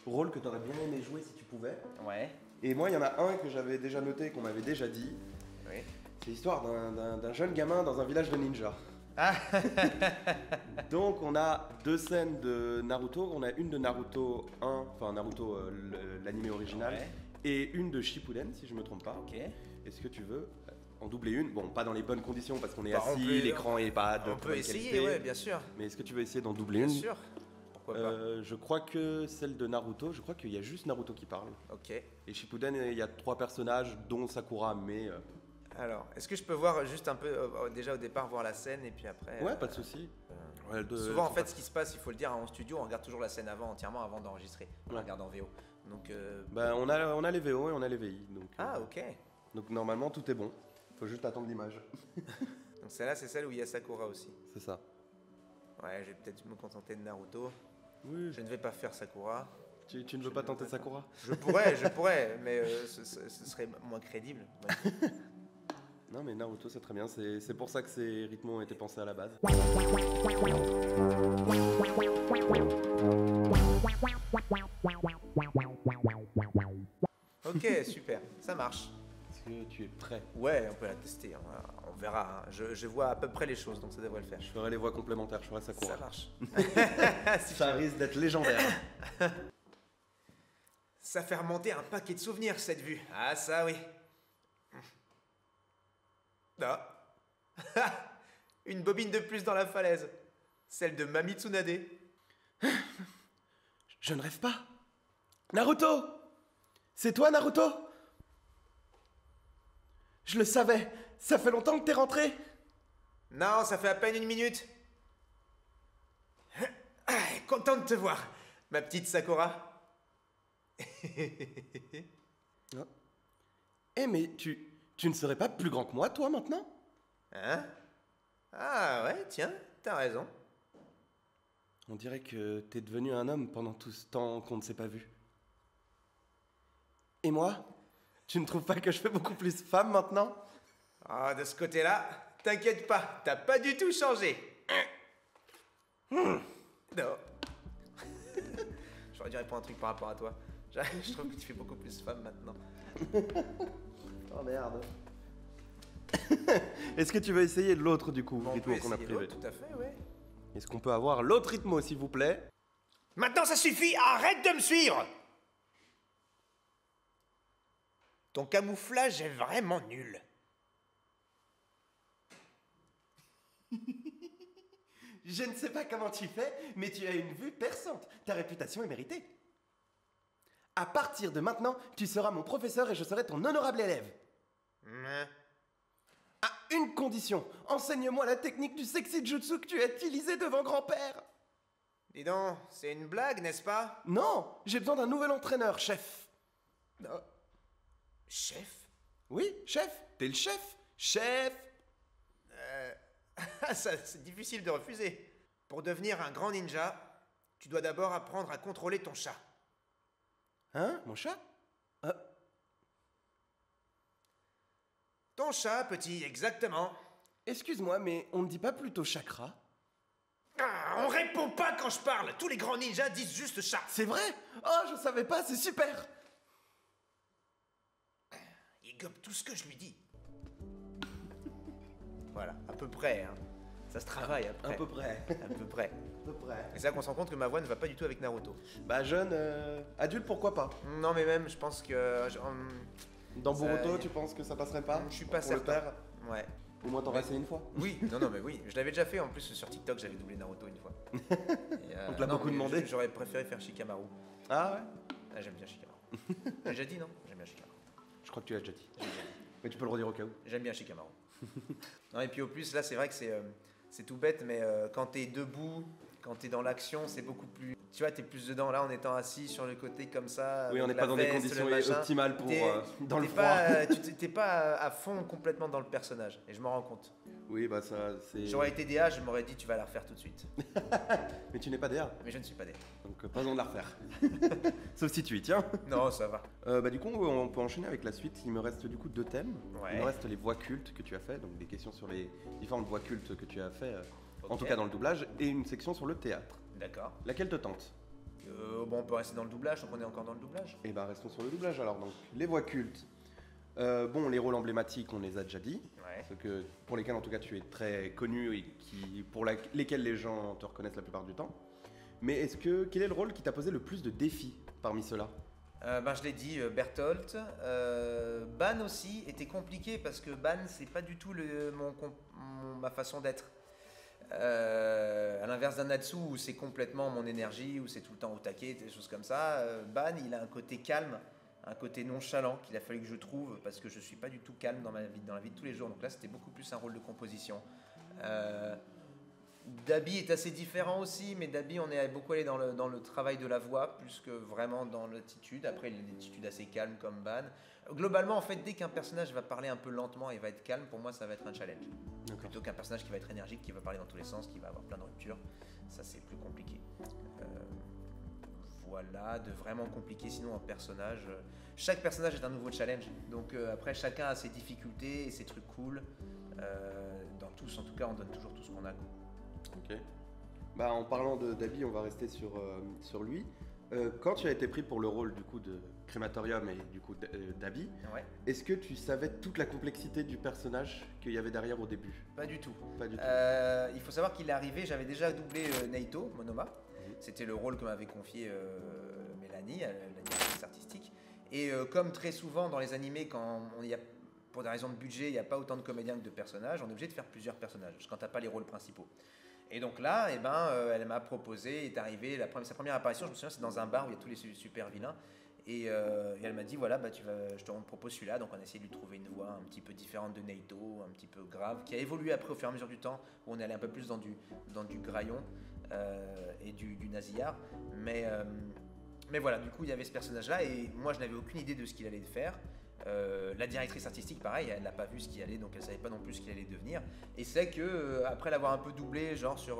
rôles que tu aurais bien aimé jouer si tu pouvais. Ouais. Et moi, il y en a un que j'avais déjà noté, qu'on m'avait déjà dit. Oui. C'est l'histoire d'un jeune gamin dans un village de ninja. Ah. Donc on a 2 scènes de Naruto. On a une de Naruto 1, enfin Naruto l'animé original, Ouais. et une de Shippuden si je me trompe pas. Ok. Est-ce que tu veux en doubler une? Bon, pas dans les bonnes conditions parce qu'on est Bah, on assis, peut- l'écran est pas de On peut bonne essayer, qualité. ouais, bien sûr. Mais est-ce que tu veux essayer d'en doubler Bien une? sûr. Pourquoi pas. Je crois que celle de Naruto, je crois qu'il y a juste Naruto qui parle. Ok. Et Shippuden, il y a 3 personnages, dont Sakura, mais... Alors, est-ce que je peux voir juste un peu, déjà au départ, voir la scène et puis après... Ouais, pas de souci. Ouais, Souvent, en fait, ce qui se passe, il faut le dire, en studio, on regarde toujours la scène entièrement avant d'enregistrer. On Ouais. regarde en VO. Donc, Bah, on a les VO et on a les VI. Donc, Ah, ok. donc normalement, tout est bon. Faut juste attendre l'image. Donc celle-là, c'est celle où il y a Sakura aussi. C'est ça. Ouais, je vais peut-être me contenter de Naruto. Oui. Je ne vais pas faire Sakura. Tu ne veux pas tenter Sakura? Je pourrais, mais ce serait moins crédible. Ouais. Non mais Naruto c'est très bien, c'est pour ça que ces rythmes ont été pensés à la base. Ok, super, ça marche. Est-ce que tu es prêt? Ouais, on peut la tester, on verra. Hein. Je vois à peu près les choses, donc ça devrait le faire. Je ferai les voix complémentaires, je ferai ça court. Ça marche. Ça risque d'être légendaire. Ça fait remonter un paquet de souvenirs, cette vue. Ah, ça, oui. Ah. Une bobine de plus dans la falaise. Celle de Mami Tsunade. Je ne rêve pas. Naruto! C'est toi, Naruto? Je le savais. Ça fait longtemps que t'es rentré. Non, ça fait à peine 1 minute. Content de te voir, ma petite Sakura. Oh. Eh mais tu ne serais pas plus grand que moi, toi, maintenant? Hein? Ah ouais, tiens, t'as raison. On dirait que t'es devenu un homme pendant tout ce temps qu'on ne s'est pas vu. Et moi? Tu ne trouves pas que je fais beaucoup plus femme maintenant? Ah, de ce côté-là, t'inquiète pas, t'as pas du tout changé. Non. J'aurais dû répondre un truc par rapport à toi. Je trouve que tu fais beaucoup plus femme maintenant. Oh merde. Est-ce que tu veux essayer l'autre du coup, Bon, on rythme peut qu'on a essayer prévu? l'autre, tout à fait, ouais. Est-ce qu'on peut avoir l'autre rythme, s'il vous plaît? Maintenant, ça suffit, arrête de me suivre! Ton camouflage est vraiment nul. Je ne sais pas comment tu fais, mais tu as une vue perçante. Ta réputation est méritée. À partir de maintenant, tu seras mon professeur et je serai ton honorable élève. À une condition, enseigne-moi la technique du sexy jutsu que tu as utilisé devant grand-père. Dis donc, c'est une blague, n'est-ce pas? Non, j'ai besoin d'un nouvel entraîneur, chef. Chef? Oui, chef, t'es le chef. Chef. Ça, c'est difficile de refuser. Pour devenir un grand ninja, tu dois d'abord apprendre à contrôler ton chat. Hein, mon chat? Ton chat, petit, exactement. Excuse-moi, mais on ne dit pas plutôt chakra? Ah, on répond pas quand je parle. Tous les grands ninjas disent juste chat. C'est vrai? Oh, je savais pas, c'est super. Il gobe tout ce que je lui dis. Voilà, à peu près, hein. Ça se travaille après. À peu près. À peu près. À peu près. Et c'est là qu'on se rend compte que ma voix ne va pas du tout avec Naruto. Bah jeune, adulte, pourquoi pas? Non, mais même, je pense que... Dans Ça- Boruto, tu penses que ça passerait pas? je suis pas Pour le certain. père? Ouais. Au moins t'aurais essayé une fois. Oui, non, mais oui. Je l'avais déjà fait en plus sur TikTok, j'avais doublé Naruto une fois. On te l'a beaucoup demandé. J'aurais préféré faire Shikamaru. Ah ouais? Ah, j'aime bien Shikamaru. J'ai déjà dit, non? J'aime bien Shikamaru. Je crois que tu l'as déjà dit. J'ai déjà dit. Mais tu peux le redire au cas où. J'aime bien Shikamaru. Non, et puis au plus, là, c'est vrai que c'est tout bête, mais quand t'es debout, quand t'es dans l'action, c'est beaucoup plus. Tu vois, t'es plus dedans. Là, en étant assis sur le côté comme ça. Oui, on avec n'est la pas dans des veste, conditions le machin, optimales pour dans le t'es froid. t'es pas à fond complètement dans le personnage. Et je m'en rends compte. Oui, bah ça, c'est. J'aurais été DA, je m'aurais dit tu vas la refaire tout de suite. Mais tu n'es pas DA, Mais je ne suis pas DA. donc pas besoin de la refaire. Sauf si tu y tiens. Non, ça va. Bah du coup, on peut enchaîner avec la suite. Il me reste du coup 2 thèmes. Ouais. Il me reste les voix cultes que tu as fait, donc des questions sur les différentes voix cultes que tu as fait, en Ok. tout cas dans le doublage, et une section sur le théâtre. D'accord. Laquelle te tente? Bon, on peut rester dans le doublage, donc on est encore dans le doublage. Eh bah restons sur le doublage alors. Donc les voix cultes. Bon, les rôles emblématiques, on les a déjà dit. Ouais. Ceux que, pour lesquels en tout cas tu es très connu et lesquels les gens te reconnaissent la plupart du temps. Mais quel est le rôle qui t'a posé le plus de défis parmi ceux-là? Je l'ai dit, Bertholdt. Ban aussi était compliqué parce que Ban, c'est pas du tout ma façon d'être. À l'inverse d'un Natsu où c'est complètement mon énergie, où c'est tout le temps au taquet, des choses comme ça. Ban, il a un côté calme, un côté nonchalant qu'il a fallu que je trouve parce que je suis pas du tout calme dans la vie de tous les jours. Donc là, c'était beaucoup plus un rôle de composition. Dabi est assez différent aussi, mais Dabi, on est beaucoup allé dans le travail de la voix plus que vraiment dans l'attitude. Après, il a une attitude assez calme comme Ban. Globalement, en fait, dès qu'un personnage va parler un peu lentement et va être calme, pour moi, ça va être un challenge. D'accord. Plutôt qu'un personnage qui va être énergique, qui va parler dans tous les sens, qui va avoir plein de ruptures. Ça, c'est plus compliqué. voilà, de vraiment compliqué. Sinon, un personnage, chaque personnage est un nouveau challenge. Donc après, chacun a ses difficultés et ses trucs cool. Dans tous, en tout cas, on donne toujours tout ce qu'on a. Ok. Bah, en parlant d'Abby, on va rester sur lui. Quand tu as été pris pour le rôle du coup de Crématorium et du coup d'Abby, Ouais. est-ce que tu savais toute la complexité du personnage qu'il y avait derrière au début? Pas du tout. Pas du tout. Il faut savoir qu'il est arrivé, j'avais déjà doublé Naito, Monoma. C'était le rôle que m'avait confié Mélanie, la directrice artistique. Et comme très souvent dans les animés, pour des raisons de budget, il n'y a pas autant de comédiens que de personnages, on est obligé de faire plusieurs personnages quand tu n'as pas les rôles principaux. Et donc là, elle m'a proposé, est arrivée, sa première apparition, je me souviens, c'est dans un bar où il y a tous les super vilains. Et elle m'a dit, voilà, je te propose celui-là. Donc on a essayé de lui trouver une voix un petit peu différente de Naito, un petit peu grave, qui a évolué après au fur et à mesure du temps, où on est allé un peu plus dans du graillon et du nasillard. Mais voilà, du coup, il y avait ce personnage-là, et moi, je n'avais aucune idée de ce qu'il allait faire. La directrice artistique, pareil, elle n'a pas vu ce qu'il allait, donc elle savait pas non plus ce qu'il allait devenir. Et c'est que après l'avoir un peu doublé, genre sur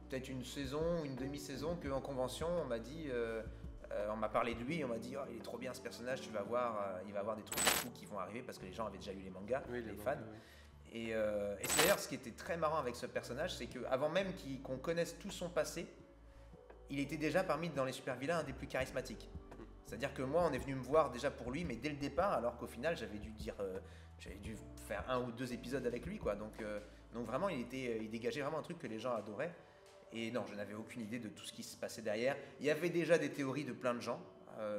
peut-être une saison, une demi-saison, qu'en convention, on m'a dit, on m'a parlé de lui, on m'a dit, oh, il est trop bien ce personnage, tu vas voir, il va avoir des trucs de fous qui vont arriver parce que les gens avaient déjà lu les mangas, Oui, les le fans. manga, oui. Et c'est d'ailleurs ce qui était très marrant avec ce personnage, c'est qu'avant même qu'on connaisse tout son passé, il était déjà parmi dans les super vilains un des plus charismatiques. C'est-à-dire que moi, on est venu me voir déjà pour lui, mais dès le départ, alors qu'au final, j'avais dû faire 1 ou 2 épisodes avec lui, quoi. Donc vraiment, il dégageait vraiment un truc que les gens adoraient. Et non, je n'avais aucune idée de tout ce qui se passait derrière. Il y avait déjà des théories de plein de gens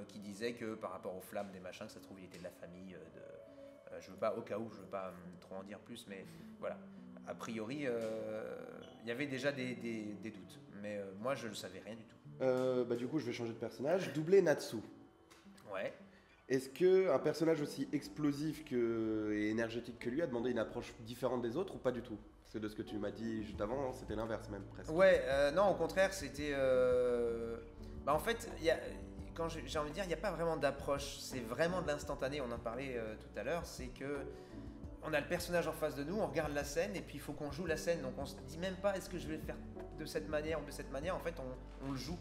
qui disaient que par rapport aux flammes, des machins, que ça se trouve, il était de la famille. Je veux pas, au cas où, je veux pas trop en dire plus, mais voilà. A priori, il y avait déjà des doutes. Mais moi, je ne savais rien du tout. Bah, du coup, je vais changer de personnage. Doubler Natsu. Ouais. Est-ce qu'un personnage aussi explosif et énergétique que lui a demandé une approche différente des autres ou pas du tout? Parce que de ce que tu m'as dit juste avant, c'était l'inverse même presque. Ouais, non, au contraire, c'était... en fait, quand j'ai envie de dire, il n'y a pas vraiment d'approche. C'est vraiment de l'instantané, on en parlait tout à l'heure. C'est que on a le personnage en face de nous, on regarde la scène et puis il faut qu'on joue la scène. Donc on se dit même pas est-ce que je vais le faire de cette manière ou de cette manière. En fait, on le joue.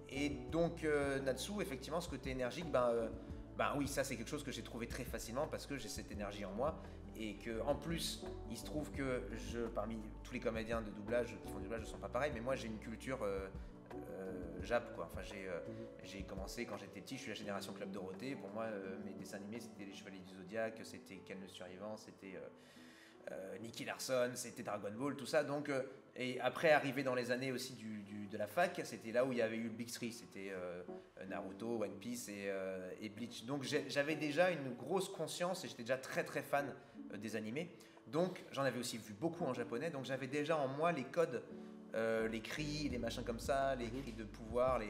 Et donc Natsu, effectivement, ce côté énergique, oui, ça c'est quelque chose que j'ai trouvé très facilement parce que j'ai cette énergie en moi et que en plus, il se trouve que parmi tous les comédiens de doublage qui font du doublage ne sont pas pareils, mais moi j'ai une culture Jap, quoi. Enfin, j'ai commencé quand j'étais petit, je suis la génération Club Dorothée. Pour moi, mes dessins animés, c'était les Chevaliers du Zodiaque, c'était Ken le Survivant, c'était Nicky Larson, c'était Dragon Ball, tout ça. Donc, et après, arrivé dans les années aussi de la fac, c'était là où il y avait eu le Big Three, c'était Naruto, One Piece et Bleach. Donc, j'avais déjà une grosse conscience et j'étais déjà très très fan des animés. Donc, j'en avais aussi vu beaucoup en japonais. Donc, j'avais déjà en moi les codes. Les cris, les machins comme ça, les cris de pouvoir,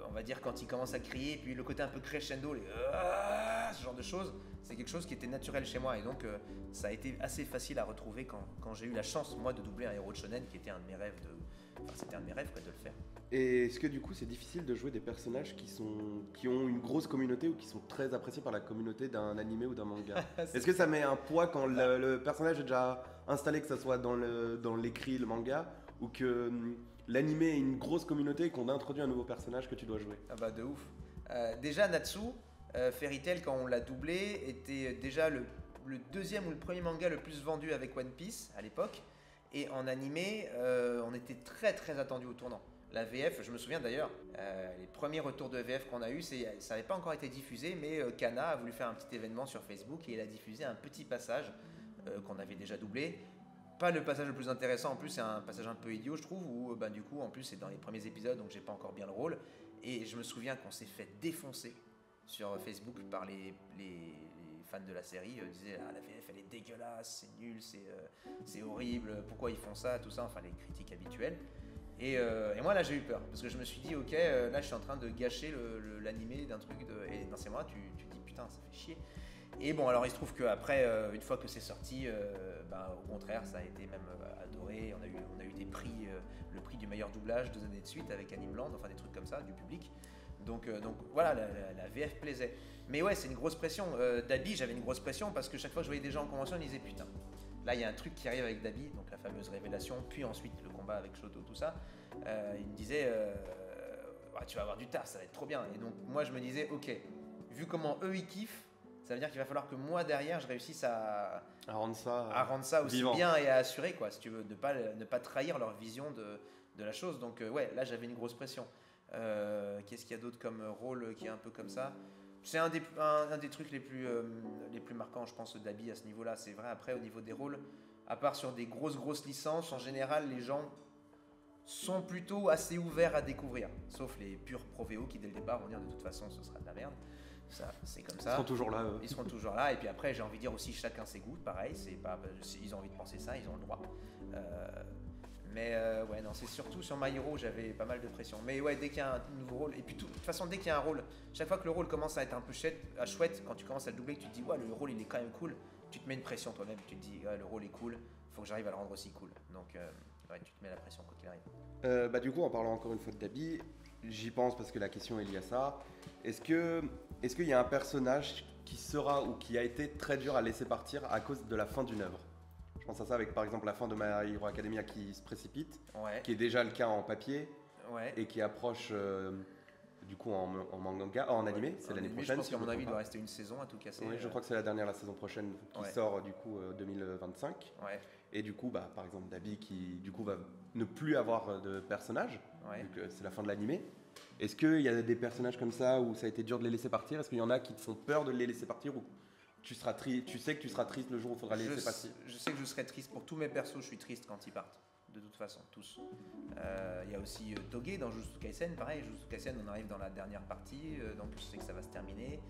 on va dire quand il commence à crier, et puis le côté un peu crescendo, ce genre de choses, c'est quelque chose qui était naturel chez moi et donc ça a été assez facile à retrouver quand j'ai eu la chance moi de doubler un héros de shonen qui était un de mes rêves c'était un de mes rêves quoi, de le faire. Et est-ce que du coup c'est difficile de jouer des personnages qui ont une grosse communauté ou qui sont très appréciés par la communauté d'un animé ou d'un manga? Est-ce que ça met un poids quand le personnage est déjà installé, que ce soit dans l'écrit, le manga, ou que l'animé est une grosse communauté et qu'on a introduit un nouveau personnage que tu dois jouer? Ah bah de ouf. Déjà Natsu, Fairy Tail quand on l'a doublé était déjà le deuxième ou le premier manga le plus vendu avec One Piece à l'époque. Et en animé, on était très très attendu au tournant. La VF, je me souviens d'ailleurs, les premiers retours de VF qu'on a eu, ça n'avait pas encore été diffusé, mais Kana a voulu faire un petit événement sur Facebook et il a diffusé un petit passage qu'on avait déjà doublé. Pas le passage le plus intéressant, en plus c'est un passage un peu idiot je trouve, où du coup en plus c'est dans les premiers épisodes donc j'ai pas encore bien le rôle. Et je me souviens qu'on s'est fait défoncer sur Facebook par les fans de la série, disaient la VF elle est dégueulasse, c'est nul, c'est horrible, pourquoi ils font ça, tout ça, enfin les critiques habituelles. Et moi là j'ai eu peur parce que je me suis dit ok là je suis en train de gâcher l'animé d'un truc et dans ces moments tu te dis putain ça fait chier. Et bon alors il se trouve qu'après une fois que c'est sorti au contraire ça a été même adoré, on a eu des prix, le prix du meilleur doublage 2 années de suite avec Animeland, enfin des trucs comme ça du public. Donc voilà, la VF plaisait. Mais ouais, c'est une grosse pression. Dabi, j'avais une grosse pression parce que chaque fois que je voyais des gens en convention, ils disaient putain, là il y a un truc qui arrive avec Dabi, donc la fameuse révélation, puis ensuite le combat avec Shoto, tout ça. il me disait tu vas avoir du taf, ça va être trop bien. Et donc moi je me disais ok, vu comment eux ils kiffent, ça veut dire qu'il va falloir que moi derrière je réussisse à rendre ça aussi vivant. bien et à assurer quoi, si tu veux, ne pas trahir leur vision de la chose. Donc ouais, là j'avais une grosse pression. Qu'est-ce qu'il y a d'autre comme rôle qui est un peu comme ça? C'est un des trucs les plus marquants, je pense, d'Abi à ce niveau-là. C'est vrai, après, au niveau des rôles, à part sur des grosses licences, en général, les gens sont plutôt assez ouverts à découvrir. Sauf les purs pro-VO qui, dès le départ, vont dire de toute façon, ce sera de la merde. Ça, c'est comme ça. Ils seront toujours là. Ils seront toujours là. Et puis après, j'ai envie de dire aussi, chacun ses goûts. Pareil, ils ont envie de penser ça, ils ont le droit. Mais ouais, non, c'est surtout sur My Hero, j'avais pas mal de pression. Mais ouais, dès qu'il y a un nouveau rôle, et puis de toute façon, dès qu'il y a un rôle, chaque fois que le rôle commence à être un peu chouette, quand tu commences à le doubler, que tu te dis, ouais, le rôle il est quand même cool, tu te mets une pression toi-même, tu te dis, ouais, le rôle est cool, faut que j'arrive à le rendre aussi cool. Donc, ouais, tu te mets la pression quoi qu'il arrive. Du coup, en parlant encore une fois de Dabi, j'y pense parce que la question est liée à ça. Est-ce qu'il y a un personnage qui sera ou qui a été très dur à laisser partir à cause de la fin d'une œuvre? Je pense à ça avec par exemple la fin de My Hero Academia qui se précipite, Ouais. qui est déjà le cas en papier Ouais. et qui approche du coup en manga, en animé, c'est l'année prochaine. Je pense si qu'à je mon me avis, il trompe doit pas. rester une saison à tout casser. Oui, je crois que c'est la dernière, la saison prochaine qui Ouais. sort du coup 2025. Ouais. Et du coup, par exemple Dabi qui du coup va ne plus avoir de personnage, Ouais. vu que c'est la fin de l'animé. Est-ce qu'il y a des personnages comme ça où ça a été dur de les laisser partir? Est-ce qu'il y en a qui te font peur de les laisser partir ou tu sais que tu seras triste le jour où il faudra les laisser partir? Je sais que je serai triste pour tous mes persos, je suis triste quand ils partent. De toute façon, tous. Il y a aussi Toge dans Jujutsu Kaisen, pareil. Jujutsu Kaisen, on arrive dans la dernière partie, donc je sais que ça va se terminer.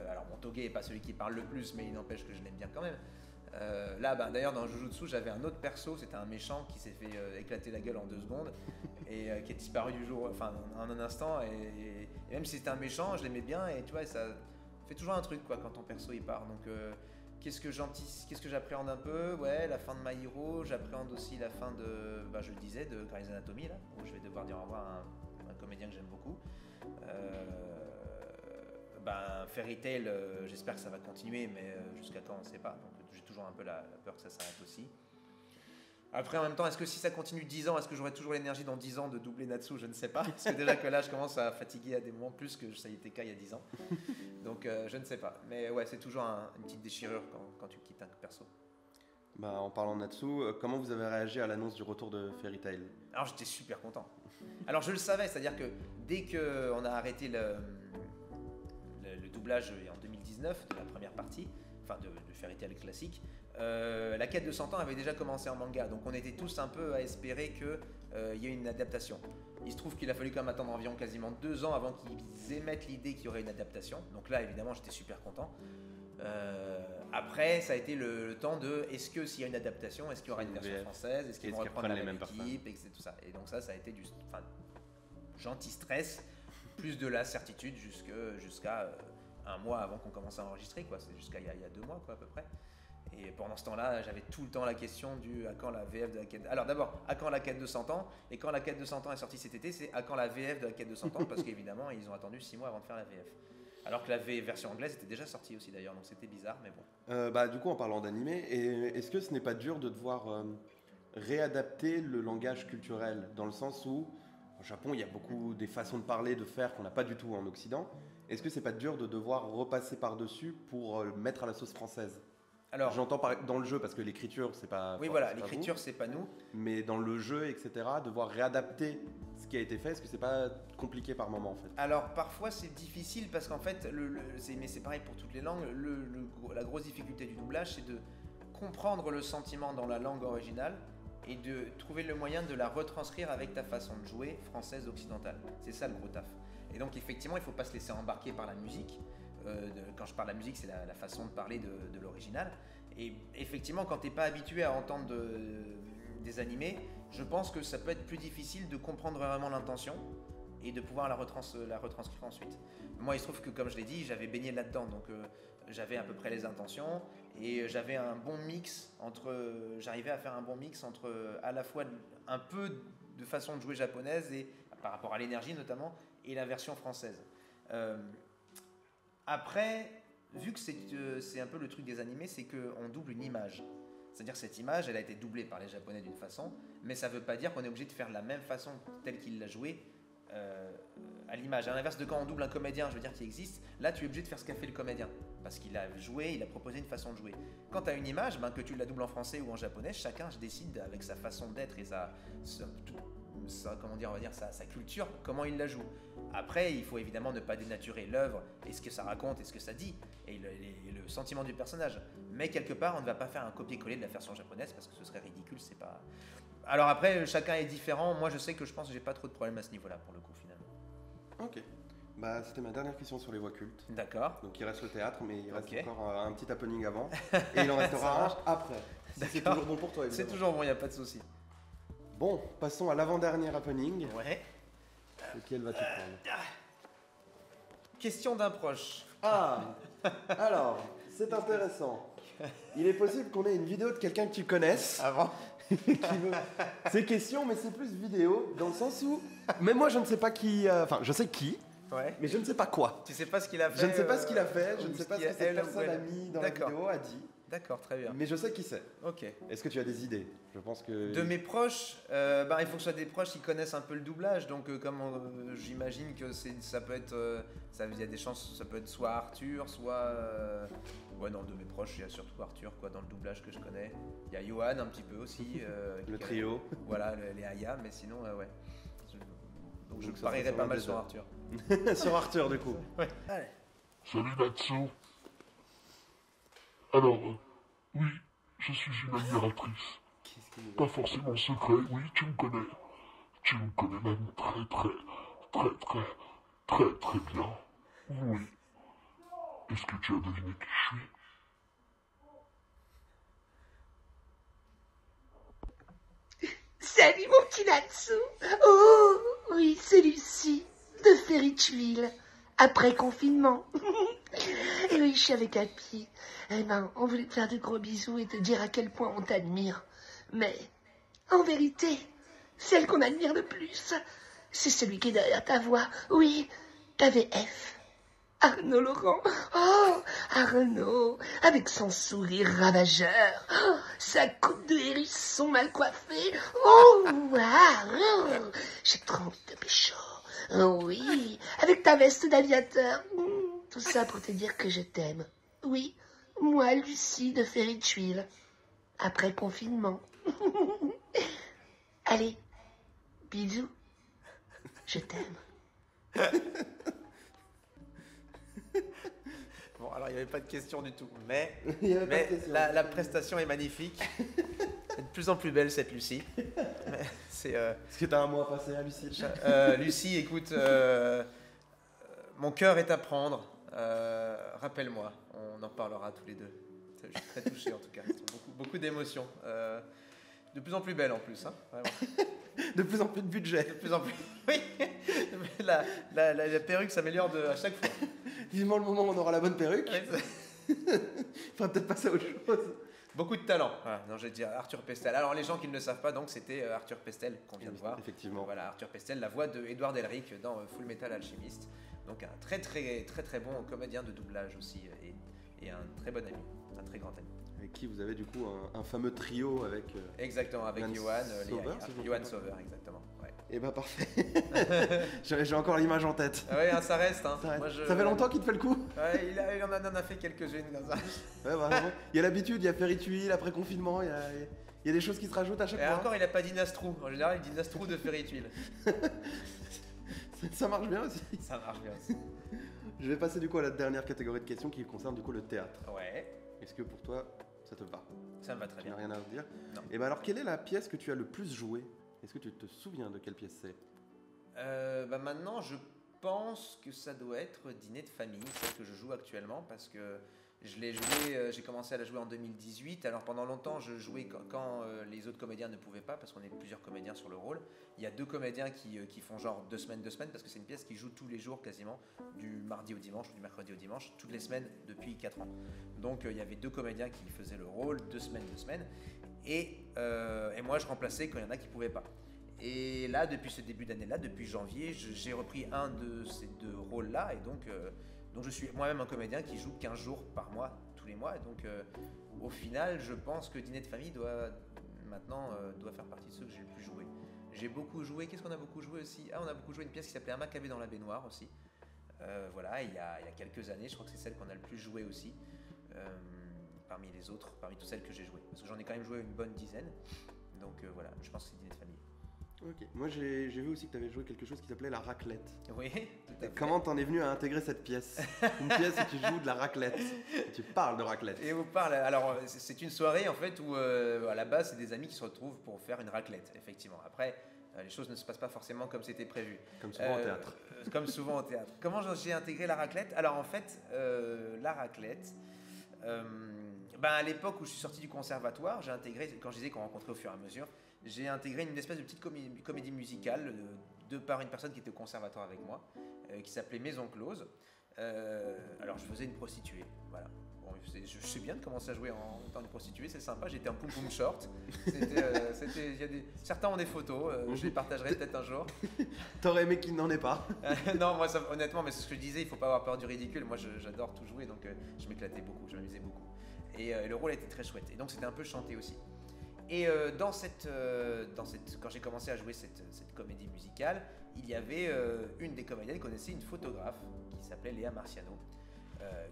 Alors mon Toge n'est pas celui qui parle le plus, mais il n'empêche que je l'aime bien quand même. Là, d'ailleurs, dans Jujutsu, j'avais un autre perso, c'était un méchant qui s'est fait éclater la gueule en 2 secondes et qui est disparu du jour, enfin en un instant. Et même si c'était un méchant, je l'aimais bien et tu vois, ça fait toujours un truc quoi quand ton perso il part. Donc qu'est-ce que j'appréhende un peu? Ouais, la fin de My Hero, j'appréhende aussi la fin de, je le disais, de Grey's Anatomy là, où je vais devoir dire au revoir à un comédien que j'aime beaucoup. Fairy Tail, j'espère que ça va continuer, mais jusqu'à quand on ne sait pas. Donc j'ai toujours un peu la peur que ça s'arrête aussi. Après, en même temps, est-ce que si ça continue 10 ans, est-ce que j'aurai toujours l'énergie dans 10 ans de doubler Natsu? Je ne sais pas. Parce que déjà que là, je commence à fatiguer à des moments plus que ça y était cas il y a 10 ans. Donc je ne sais pas. Mais ouais, c'est toujours une petite déchirure quand tu quittes un perso. En parlant de Natsu, comment vous avez réagi à l'annonce du retour de Fairy Tail? Alors j'étais super content. Alors je le savais, c'est-à-dire que dès qu'on a arrêté le doublage en 2019 de la première partie, enfin de Fairy Tail classique, la quête de 100 ans avait déjà commencé en manga, donc on était tous un peu à espérer qu'il y ait une adaptation. Il se trouve qu'il a fallu quand même attendre environ quasiment 2 ans avant qu'ils émettent l'idée qu'il y aurait une adaptation, donc là évidemment j'étais super content. Après ça a été le temps de est-ce que s'il y a une adaptation, est-ce qu'il y aura une version française, est-ce qu'ils vont reprendre la même équipe, et tout ça. Et donc ça a été gentil stress, plus de la certitude jusqu'à un mois avant qu'on commence à enregistrer, quoi. C'est jusqu'à il y a 2 mois, quoi, à peu près. Et pendant ce temps-là, j'avais tout le temps la question du à quand la VF de la quête. Alors d'abord, à quand la quête de 100 ans? Et quand la quête de 100 ans est sortie cet été, c'est à quand la VF de la quête de 100 ans? Parce qu'évidemment, ils ont attendu 6 mois avant de faire la VF. Alors que la version anglaise était déjà sortie aussi d'ailleurs, donc c'était bizarre, mais bon. Du coup, en parlant d'animé, est-ce que ce n'est pas dur de devoir réadapter le langage culturel, dans le sens où au Japon, il y a beaucoup des façons de parler, de faire qu'on n'a pas du tout en Occident. Est-ce que c'est pas dur de devoir repasser par-dessus pour mettre à la sauce française? Alors, j'entends dans le jeu, parce que l'écriture, c'est pas... Oui, voilà, l'écriture, c'est pas nous. Mais dans le jeu, etc., devoir réadapter ce qui a été fait, est-ce que c'est pas compliqué par moment, en fait? Alors, parfois, c'est difficile, parce qu'en fait, mais c'est pareil pour toutes les langues, la grosse difficulté du doublage, c'est de comprendre le sentiment dans la langue originale et de trouver le moyen de la retranscrire avec ta façon de jouer française occidentale. C'est ça le gros taf. Et donc effectivement, il ne faut pas se laisser embarquer par la musique. Quand je parle de la musique, c'est la façon de parler de l'original. Et effectivement, quand tu n'es pas habitué à entendre des animés, je pense que ça peut être plus difficile de comprendre vraiment l'intention et de pouvoir la retranscrire ensuite. Moi, il se trouve que, comme je l'ai dit, j'avais baigné là-dedans, donc j'avais à peu près les intentions et j'avais un bon mix j'arrivais à faire un bon mix entre à la fois un peu de façon de jouer japonaise et par rapport à l'énergie notamment et la version française. Après, vu que c'est un peu le truc des animés, c'est qu'on double une image. C'est-à-dire que cette image, elle a été doublée par les Japonais d'une façon, mais ça ne veut pas dire qu'on est obligé de faire la même façon telle qu'il l'a joué à l'image. À l'inverse de quand on double un comédien, je veux dire, qui existe, là tu es obligé de faire ce qu'a fait le comédien, parce qu'il a joué, il a proposé une façon de jouer. Quand tu as une image, que tu la doubles en français ou en japonais, chacun décide avec sa façon d'être et comment dire, on va dire, sa culture, comment il la joue. Après, il faut évidemment ne pas dénaturer l'œuvre et ce que ça raconte et ce que ça dit et le sentiment du personnage. Mais quelque part, on ne va pas faire un copier-coller de la version japonaise parce que ce serait ridicule, c'est pas... Alors après, chacun est différent. Moi, je sais que je pense que j'ai pas trop de problèmes à ce niveau-là pour le coup, finalement. Ok. Bah, c'était ma dernière question sur les voix cultes. D'accord. Donc il reste le théâtre, mais il reste Ok. encore un petit happening avant. Et il en restera un après. Si c'est toujours bon pour toi, évidemment. C'est toujours bon, il n'y a pas de souci. Bon, passons à l'avant-dernier happening. Ouais. Lequel vas-tu prendre? Question d'un proche. Ah, alors, c'est intéressant. Il est possible qu'on ait une vidéo de quelqu'un que tu connaisses. Avant. C'est question, mais c'est plus vidéo, dans le sens où... Même moi, je ne sais pas qui... Enfin, je sais qui, Ouais. mais je ne sais pas quoi. Tu sais pas ce qu'il a fait. Je ne sais pas ce qu'il a fait, je ou ne sais pas ce que qu'il cette elle ou personne elle. a mis dans la D'accord. vidéo, a dit. D'accord, très bien. Mais je sais qui c'est. Ok. Est-ce que tu as des idées? Je pense que... De mes proches, il faut que ce soit des proches qui connaissent un peu le doublage. Donc, j'imagine que ça peut être, il y a des chances, ça peut être soit Arthur, soit, ouais non, de mes proches, il y a surtout Arthur quoi dans le doublage que je connais. Il y a Johan un petit peu aussi. Le trio. Voilà, les Aya, mais sinon, ouais. Donc je Donc, ça parierais serait pas mal sûrement sur des Arthur. Sur Arthur, du coup. Ouais. Allez. Salut Natsu. Alors, oui, je suis une admiratrice. Qu'est-ce qu'il nous a Pas forcément secret, oui, tu me connais. Tu me connais même très bien. Oui. Est-ce que tu as deviné qui je suis? Salut mon petit Natsu. Oh, oui, c'est Lucie, de Ferrytuile, après confinement. Et oui, je suis avec Happy. Eh ben, on voulait te faire de gros bisous et te dire à quel point on t'admire. Mais, en vérité, celle qu'on admire le plus, c'est celui qui est derrière ta voix. Oui, ta VF. Arnaud Laurent. Oh, Arnaud, avec son sourire ravageur, oh, sa coupe de hérisson mal coiffée. Oh, waouh, j'ai trop envie de pécho. Oh oui, avec ta veste d'aviateur. Tout ça pour te dire que je t'aime. Oui, moi, Lucie de Ferrytuile, après confinement. Allez, bisous, je t'aime. Bon, alors il n'y avait pas de question du tout, mais, Il y avait pas de question. la prestation est magnifique. Elle est de plus en plus belle cette Lucie. Mais c'est Est-ce que tu as un mot à passer à Lucie? Lucie, écoute, mon cœur est à prendre. Rappelle-moi, on en parlera tous les deux. Je suis très touché en tout cas. Beaucoup d'émotions. De plus en plus belle en plus, hein, vraiment. De plus en plus de budget. De plus en plus. Oui. La perruque s'améliore à chaque fois. Vivement le moment où on aura la bonne perruque. Ouais, Il faudra peut-être passer à autre chose. beaucoup de talent. Voilà, non, je vais dire Arthur Pestel. Alors les gens qui ne le savent pas, donc c'était Arthur Pestel qu'on vient de voir. Effectivement. Voilà, Arthur Pestel, la voix de Edward Elric dans Full Metal Alchemist. Donc un très bon comédien de doublage aussi et un très bon ami, un très grand ami. Avec qui vous avez du coup un fameux trio avec... Exactement, avec Johan Johan, Sauver, si je me Johan trompe pas. Sauver, exactement. Ouais. Eh ben parfait. J'ai encore l'image en tête. Ah ouais, hein, ça reste. Hein. Ça, reste. Moi, Ça fait longtemps qu'il te fait le coup? Ouais, il en a fait quelques-unes comme ça. Ouais, vraiment. Il y a l'habitude, il y a Ferrytuile, après confinement, il y a des choses qui se rajoutent à chaque Et fois. encore, il a pas dit Nastrou. En général, il dit Nastrou de Ferrytuile. Ça marche bien aussi. Ça marche bien aussi. Je vais passer du coup à la dernière catégorie de questions qui concerne du coup le théâtre. Ouais, Est-ce que pour toi, ça te va? ça me va très Tu n'as bien. rien à dire? Non. Et ben alors, quelle est la pièce que tu as le plus jouée? Est-ce que tu te souviens de quelle pièce c'est? Maintenant, je pense que ça doit être Dîner de famille, celle que je joue actuellement, parce que je l'ai joué, j'ai commencé à la jouer en 2018. Alors pendant longtemps, je jouais quand les autres comédiens ne pouvaient pas, parce qu'on est plusieurs comédiens sur le rôle. Il y a 2 comédiens qui font genre 2 semaines, parce que c'est une pièce qui joue tous les jours quasiment, du mardi au dimanche ou du mercredi au dimanche, toutes les semaines depuis 4 ans. Donc il y avait 2 comédiens qui faisaient le rôle, 2 semaines. Et moi, je remplaçais quand il y en a qui ne pouvaient pas. Et là, depuis ce début d'année-là, depuis janvier, j'ai repris un de ces 2 rôles-là. Et donc je suis moi-même un comédien qui joue 15 jours par mois, tous les mois. Et donc, au final, je pense que Dîner de famille doit faire partie de ceux que j'ai le plus joué. J'ai beaucoup joué. Qu'est-ce qu'on a beaucoup joué aussi? Ah, on a beaucoup joué une pièce qui s'appelait Un Maccabée dans la baignoire aussi. Voilà, il y a quelques années, je crois que c'est celle qu'on a le plus joué aussi. Parmi les autres, parmi toutes celles que j'ai jouées. Parce que j'en ai quand même joué une bonne dizaine. Donc voilà, je pense que c'est Dîner de famille. Ok. Moi j'ai vu aussi que tu avais joué quelque chose qui s'appelait la raclette. Oui, tout à fait. Comment t'en es venu à intégrer cette pièce? Une pièce où tu joues de la raclette. Et tu parles de raclette. Et vous parle. Alors, c'est une soirée en fait où à la base, c'est des amis qui se retrouvent pour faire une raclette, effectivement. Après, les choses ne se passent pas forcément comme c'était prévu. Comme souvent au théâtre. Comme souvent au théâtre. Comment j'ai intégré la raclette? Alors, en fait, la raclette. À l'époque où je suis sorti du conservatoire, j'ai intégré, quand je disais qu'on rencontrait au fur et à mesure, j'ai intégré une espèce de petite comédie musicale de par une personne qui était au conservatoire avec moi, qui s'appelait Maison Close. Alors je faisais une prostituée, voilà. Bon, je sais bien de commencer à jouer en tant que prostituée, c'est sympa, j'étais en poum-poum short. Certains ont des photos, je les partagerai peut-être un jour. T'aurais aimé qu'il n'en ait pas? Non, moi honnêtement, mais c'est ce que je disais, il faut pas avoir peur du ridicule. Moi j'adore tout jouer, donc je m'éclatais beaucoup, je m'amusais beaucoup. Et le rôle était très chouette, et donc c'était un peu chanté aussi. Et quand j'ai commencé à jouer cette comédie musicale, il y avait une des comédiennes qui connaissait une photographe qui s'appelait Léa Marciano,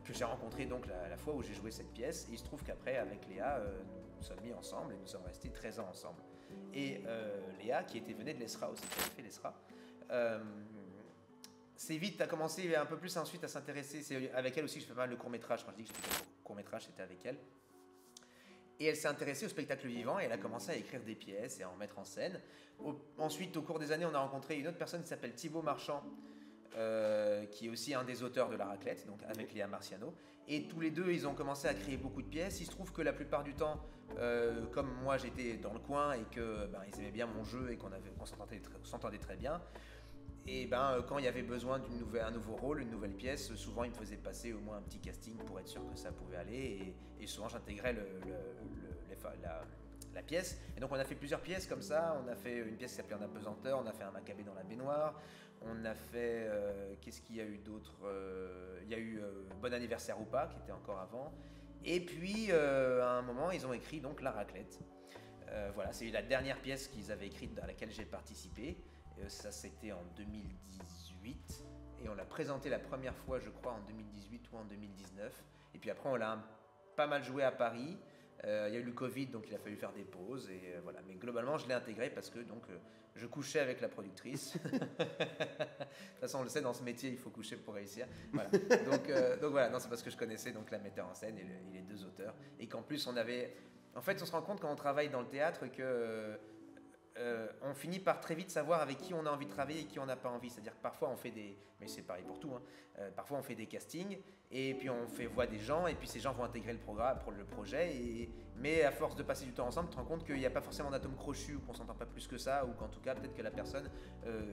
que j'ai rencontrée donc la fois où j'ai joué cette pièce. Et il se trouve qu'après, avec Léa, nous sommes mis ensemble et nous sommes restés 13 ans ensemble. Et Léa, qui venait de l'ESRA aussi, qui avait fait l'ESRA, c'est vite, a commencé un peu plus ensuite à s'intéresser. C'est avec elle aussi que je fais pas mal de courts-métrages. Quand je dis que je fais des courts-métrages, c'était avec elle. Et elle s'est intéressée au spectacle vivant et elle a commencé à écrire des pièces et à en mettre en scène. Ensuite, au cours des années, on a rencontré une autre personne qui s'appelle Thibaut Marchand, qui est aussi un des auteurs de La Raclette, donc avec Léa Marciano. Et tous les deux, ils ont commencé à créer beaucoup de pièces. Il se trouve que la plupart du temps, comme moi j'étais dans le coin et que ils aimaient bien mon jeu et qu'on s'entendait très bien, et quand il y avait besoin un nouveau rôle, une nouvelle pièce, souvent ils me faisaient passer au moins un petit casting pour être sûr que ça pouvait aller, et souvent j'intégrais la pièce. Et donc on a fait plusieurs pièces comme ça. On a fait une pièce qui s'appelait En apesanteur, on a fait Un Maccabée dans la baignoire, on a fait qu'est-ce qu'il y a eu d'autre, il y a eu Bon anniversaire ou pas qui était encore avant, et puis à un moment ils ont écrit donc La Raclette. Voilà, c'est la dernière pièce qu'ils avaient écrite dans laquelle j'ai participé. Ça c'était en 2018 et on l'a présenté la première fois je crois en 2018 ou en 2019, et puis après on l'a pas mal joué à Paris. Il y a eu le Covid, donc il a fallu faire des pauses, et voilà. Mais globalement je l'ai intégré parce que je couchais avec la productrice. De toute façon on le sait, dans ce métier il faut coucher pour réussir, voilà. Donc voilà, non, c'est parce que je connaissais donc la metteur en scène et les deux auteurs, et qu'en plus on se rend compte quand on travaille dans le théâtre que on finit par très vite savoir avec qui on a envie de travailler et qui on n'a pas envie. C'est-à-dire que parfois on fait mais c'est pareil pour tout, hein. Parfois on fait des castings et puis on fait voix des gens, et puis ces gens vont intégrer le programme pour le projet, mais à force de passer du temps ensemble, tu te rends compte qu'il n'y a pas forcément d'atome crochu, ou qu'on s'entend pas plus que ça, ou qu'en tout cas peut-être que la personne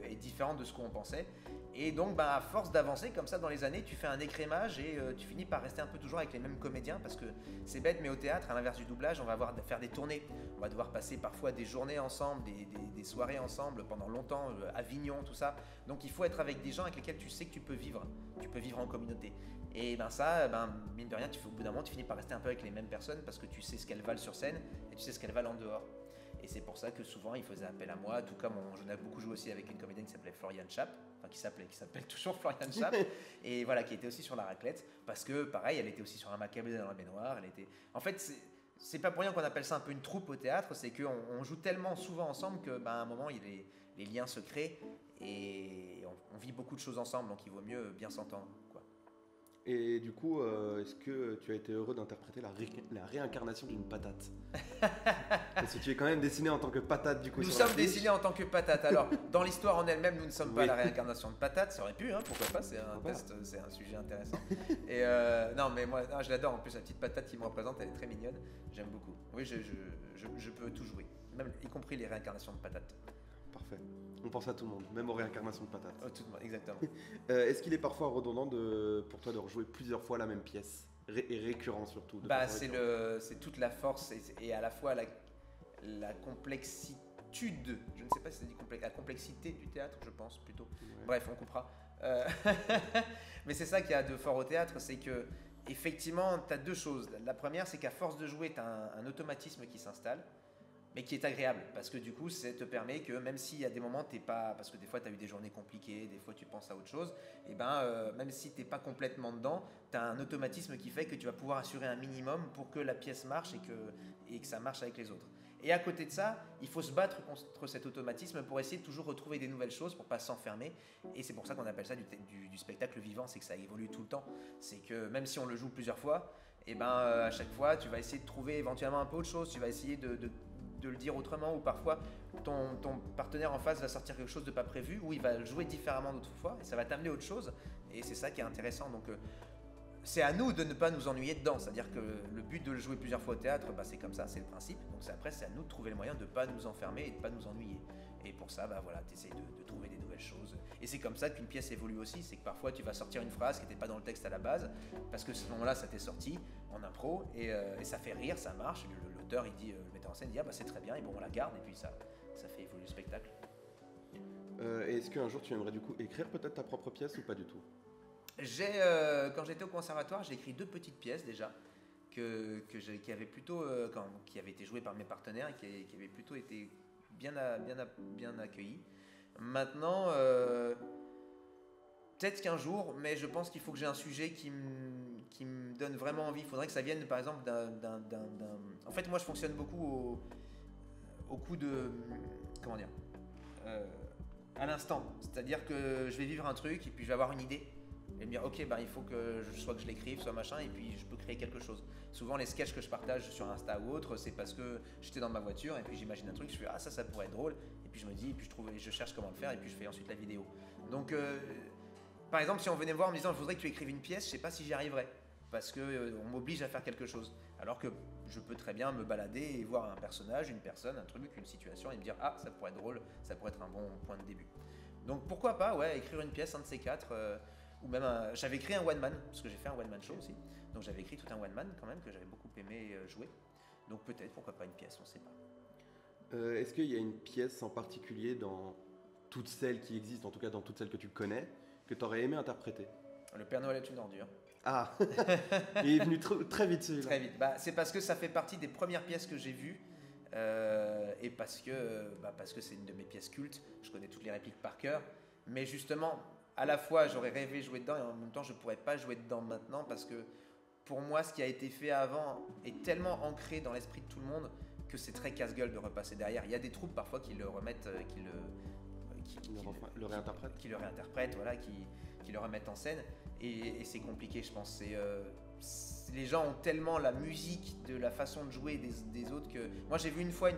est différente de ce qu'on pensait. Et donc à force d'avancer comme ça dans les années, tu fais un écrémage et tu finis par rester un peu toujours avec les mêmes comédiens, parce que c'est bête, mais au théâtre, à l'inverse du doublage, on va faire des tournées, on va devoir passer parfois des journées ensemble, des soirées ensemble pendant longtemps, Avignon, tout ça. Donc il faut être avec des gens avec lesquels tu sais que tu peux vivre en communauté. Et mine de rien, au bout d'un moment, tu finis par rester un peu avec les mêmes personnes, parce que tu sais ce qu'elles valent sur scène et tu sais ce qu'elles valent en dehors. Et c'est pour ça que souvent ils faisaient appel à moi, tout comme j'en ai beaucoup joué aussi avec une comédienne qui s'appelait Floriane Chap, qui s'appelle toujours Floriane Chap, et voilà, qui était aussi sur La Raclette, parce que pareil, elle était aussi sur Un Maccabée dans la baignoire. En fait, c'est pas pour rien qu'on appelle ça un peu une troupe au théâtre, c'est qu'on joue tellement souvent ensemble que à un moment les liens se créent, et on vit beaucoup de choses ensemble, donc il vaut mieux bien s'entendre, quoi. Et du coup, est-ce que tu as été heureux d'interpréter la réincarnation d'une patate? Parce que tu es quand même dessiné en tant que patate, du coup. Nous sommes dessinés en tant que patate. Alors, dans l'histoire en elle-même, nous ne sommes pas la réincarnation de patate. Ça aurait pu, hein, pourquoi pas, c'est un sujet intéressant. Et non, mais moi, je l'adore. En plus, la petite patate qui me représente, elle est très mignonne. J'aime beaucoup. Oui, je peux tout jouer, même y compris les réincarnations de patate. Parfait. On pense à tout le monde, même aux réincarnations de patates. Tout le monde, exactement. Est-ce qu'il est parfois redondant pour toi de rejouer plusieurs fois la même pièce, et récurrent surtout? C'est toute la force et à la fois la complexitude, je ne sais pas si ça dit la complexité du théâtre, je pense plutôt. Ouais. Bref, on coupera. Mais c'est ça qu'il y a de fort au théâtre, c'est que effectivement, tu as deux choses. La première, c'est qu'à force de jouer, tu as un automatisme qui s'installe, mais qui est agréable, parce que du coup, ça te permet que même s'il y a des moments, t'es pas, parce que des fois, tu as eu des journées compliquées, des fois, tu penses à autre chose, et même si tu n'es pas complètement dedans, tu as un automatisme qui fait que tu vas pouvoir assurer un minimum pour que la pièce marche et que ça marche avec les autres. Et à côté de ça, il faut se battre contre cet automatisme pour essayer de toujours retrouver des nouvelles choses, pour pas s'enfermer. Et c'est pour ça qu'on appelle ça du spectacle vivant, c'est que ça évolue tout le temps. C'est que même si on le joue plusieurs fois, à chaque fois, tu vas essayer de trouver éventuellement un peu autre chose, tu vas essayer de le dire autrement, ou parfois ton partenaire en face va sortir quelque chose de pas prévu, ou il va jouer différemment d'autres fois, et ça va t'amener autre chose. Et c'est ça qui est intéressant. Donc c'est à nous de ne pas nous ennuyer dedans. C'est-à-dire que le but de le jouer plusieurs fois au théâtre, c'est comme ça, c'est le principe. Donc après, c'est à nous de trouver le moyen de ne pas nous enfermer et de ne pas nous ennuyer. Et pour ça, tu essaies de trouver des nouvelles choses. Et c'est comme ça qu'une pièce évolue aussi. C'est que parfois, tu vas sortir une phrase qui n'était pas dans le texte à la base, parce que ce moment-là, ça t'est sorti en impro, et ça fait rire, ça marche. L'auteur, il dit, le metteur en scène dit, c'est très bien, et bon, on la garde, et puis ça fait évoluer le spectacle. Est-ce qu'un jour, tu aimerais du coup écrire peut-être ta propre pièce ou pas du tout? Quand j'étais au conservatoire, j'ai écrit 2 petites pièces déjà qui avaient plutôt qui avaient été jouées par mes partenaires et qui avaient plutôt été bien accueillies. Maintenant, peut-être qu'un jour, mais je pense qu'il faut que j'ai un sujet qui me donne vraiment envie. Il faudrait que ça vienne par exemple d'un. En fait, moi je fonctionne beaucoup au coup de. Comment dire à l'instant. C'est-à-dire que je vais vivre un truc et puis je vais avoir une idée. Et me dire, ok, il faut que je l'écrive, soit machin, et puis je peux créer quelque chose. Souvent, les sketchs que je partage sur Insta ou autre, c'est parce que j'étais dans ma voiture, et puis j'imagine un truc, je fais, ça pourrait être drôle, et puis je me dis, et puis je cherche comment le faire, et puis je fais ensuite la vidéo. Donc, par exemple, si on venait me voir en me disant, il faudrait que tu écrives une pièce, je sais pas si j'y arriverais, parce qu'on m'oblige à faire quelque chose. Alors que je peux très bien me balader et voir un personnage, une personne, un truc, une situation, et me dire, ça pourrait être drôle, ça pourrait être un bon point de début. Donc, pourquoi pas, écrire une pièce, un de ces 4. Ou même j'avais écrit un one man, parce que j'ai fait un one man show aussi, donc j'avais écrit tout un one man quand même que j'avais beaucoup aimé jouer, donc peut-être pourquoi pas une pièce, on sait pas. Est-ce qu'il y a une pièce en particulier dans toutes celles qui existent, en tout cas dans toutes celles que tu connais, que tu aurais aimé interpréter? Le Père Noël est une ordure. Il est venu très vite celui-là. Très vite, c'est parce que ça fait partie des premières pièces que j'ai vues, et parce que c'est une de mes pièces cultes, je connais toutes les répliques par cœur, mais justement à la fois j'aurais rêvé jouer dedans et en même temps je ne pourrais pas jouer dedans maintenant parce que pour moi ce qui a été fait avant est tellement ancré dans l'esprit de tout le monde que c'est très casse-gueule de repasser derrière. Il y a des troupes parfois qui le remettent, qui le réinterprètent, voilà, qui le remettent en scène et c'est compliqué je pense. Les gens ont tellement la musique de la façon de jouer des autres que... Moi j'ai vu une fois une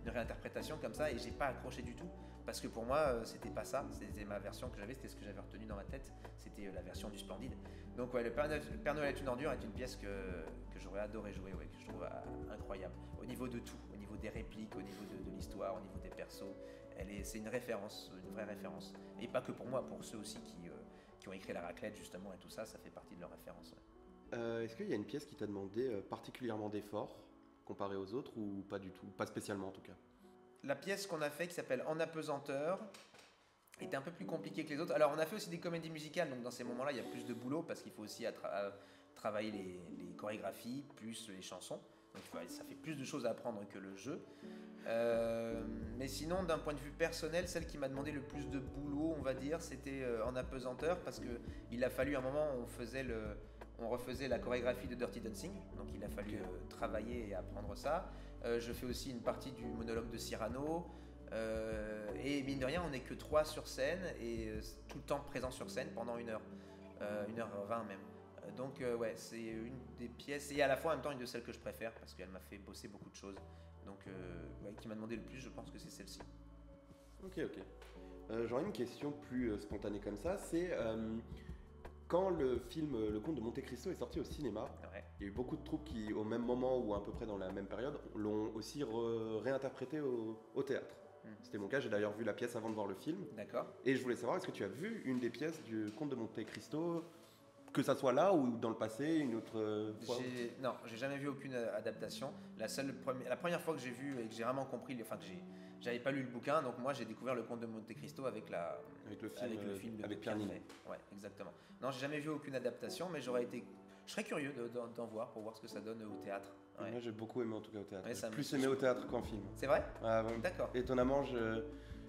réinterprétation comme ça et j'ai pas accroché du tout parce que pour moi c'était pas ça, c'était ma version que j'avais, c'était ce que j'avais retenu dans ma tête, c'était la version du Splendide. Donc le Père Noël est une ordure est une pièce que j'aurais adoré jouer, que je trouve incroyable au niveau de tout, au niveau des répliques, au niveau de l'histoire, au niveau des persos. C'est une référence, une vraie référence et pas que pour moi, pour ceux aussi qui ont écrit la raclette justement et tout ça, ça fait partie de leur référence. Est-ce qu'il y a une pièce qui t'a demandé particulièrement d'efforts comparé aux autres ou pas du tout? Pas spécialement en tout cas. La pièce qu'on a fait qui s'appelle En apesanteur était un peu plus compliquée que les autres. Alors on a fait aussi des comédies musicales, donc dans ces moments-là il y a plus de boulot parce qu'il faut aussi travailler les chorégraphies plus les chansons. Donc ça fait plus de choses à apprendre que le jeu. Mais sinon d'un point de vue personnel, celle qui m'a demandé le plus de boulot on va dire c'était En apesanteur parce qu'il a fallu un moment on refaisait la chorégraphie de Dirty Dancing, donc il a fallu travailler et apprendre ça. Je fais aussi une partie du monologue de Cyrano, et mine de rien, on n'est que 3 sur scène et tout le temps présent sur scène pendant 1 heure, 1h20 même. Donc c'est une des pièces et à la fois en même temps une de celles que je préfère parce qu'elle m'a fait bosser beaucoup de choses. Donc qui m'a demandé le plus, je pense que c'est celle-ci. Ok. J'aurais une question plus spontanée comme ça, c'est... Quand le film Le Comte de Monte Cristo est sorti au cinéma, il y a eu beaucoup de troupes qui, au même moment ou à peu près dans la même période, l'ont aussi réinterprété au théâtre. C'était mon cas, j'ai d'ailleurs vu la pièce avant de voir le film. D'accord. Et je voulais savoir, est-ce que tu as vu une des pièces du Comte de Monte Cristo, que ça soit là ou dans le passé, une autre fois? Non, j'ai jamais vu aucune adaptation. La première fois que j'ai vu et que j'ai vraiment compris, j'avais pas lu le bouquin, donc moi j'ai découvert le Comte de Monte Cristo avec le film de Pierre Niney. Ouais, exactement. Non, j'ai jamais vu aucune adaptation, mais je Je serais curieux d'en voir pour voir ce que ça donne au théâtre. Ouais. Moi j'ai beaucoup aimé en tout cas au théâtre. Ouais, J'ai ça me- plus aimé au théâtre qu'en film. C'est vrai? Ouais, ouais. D'accord. Étonnamment, je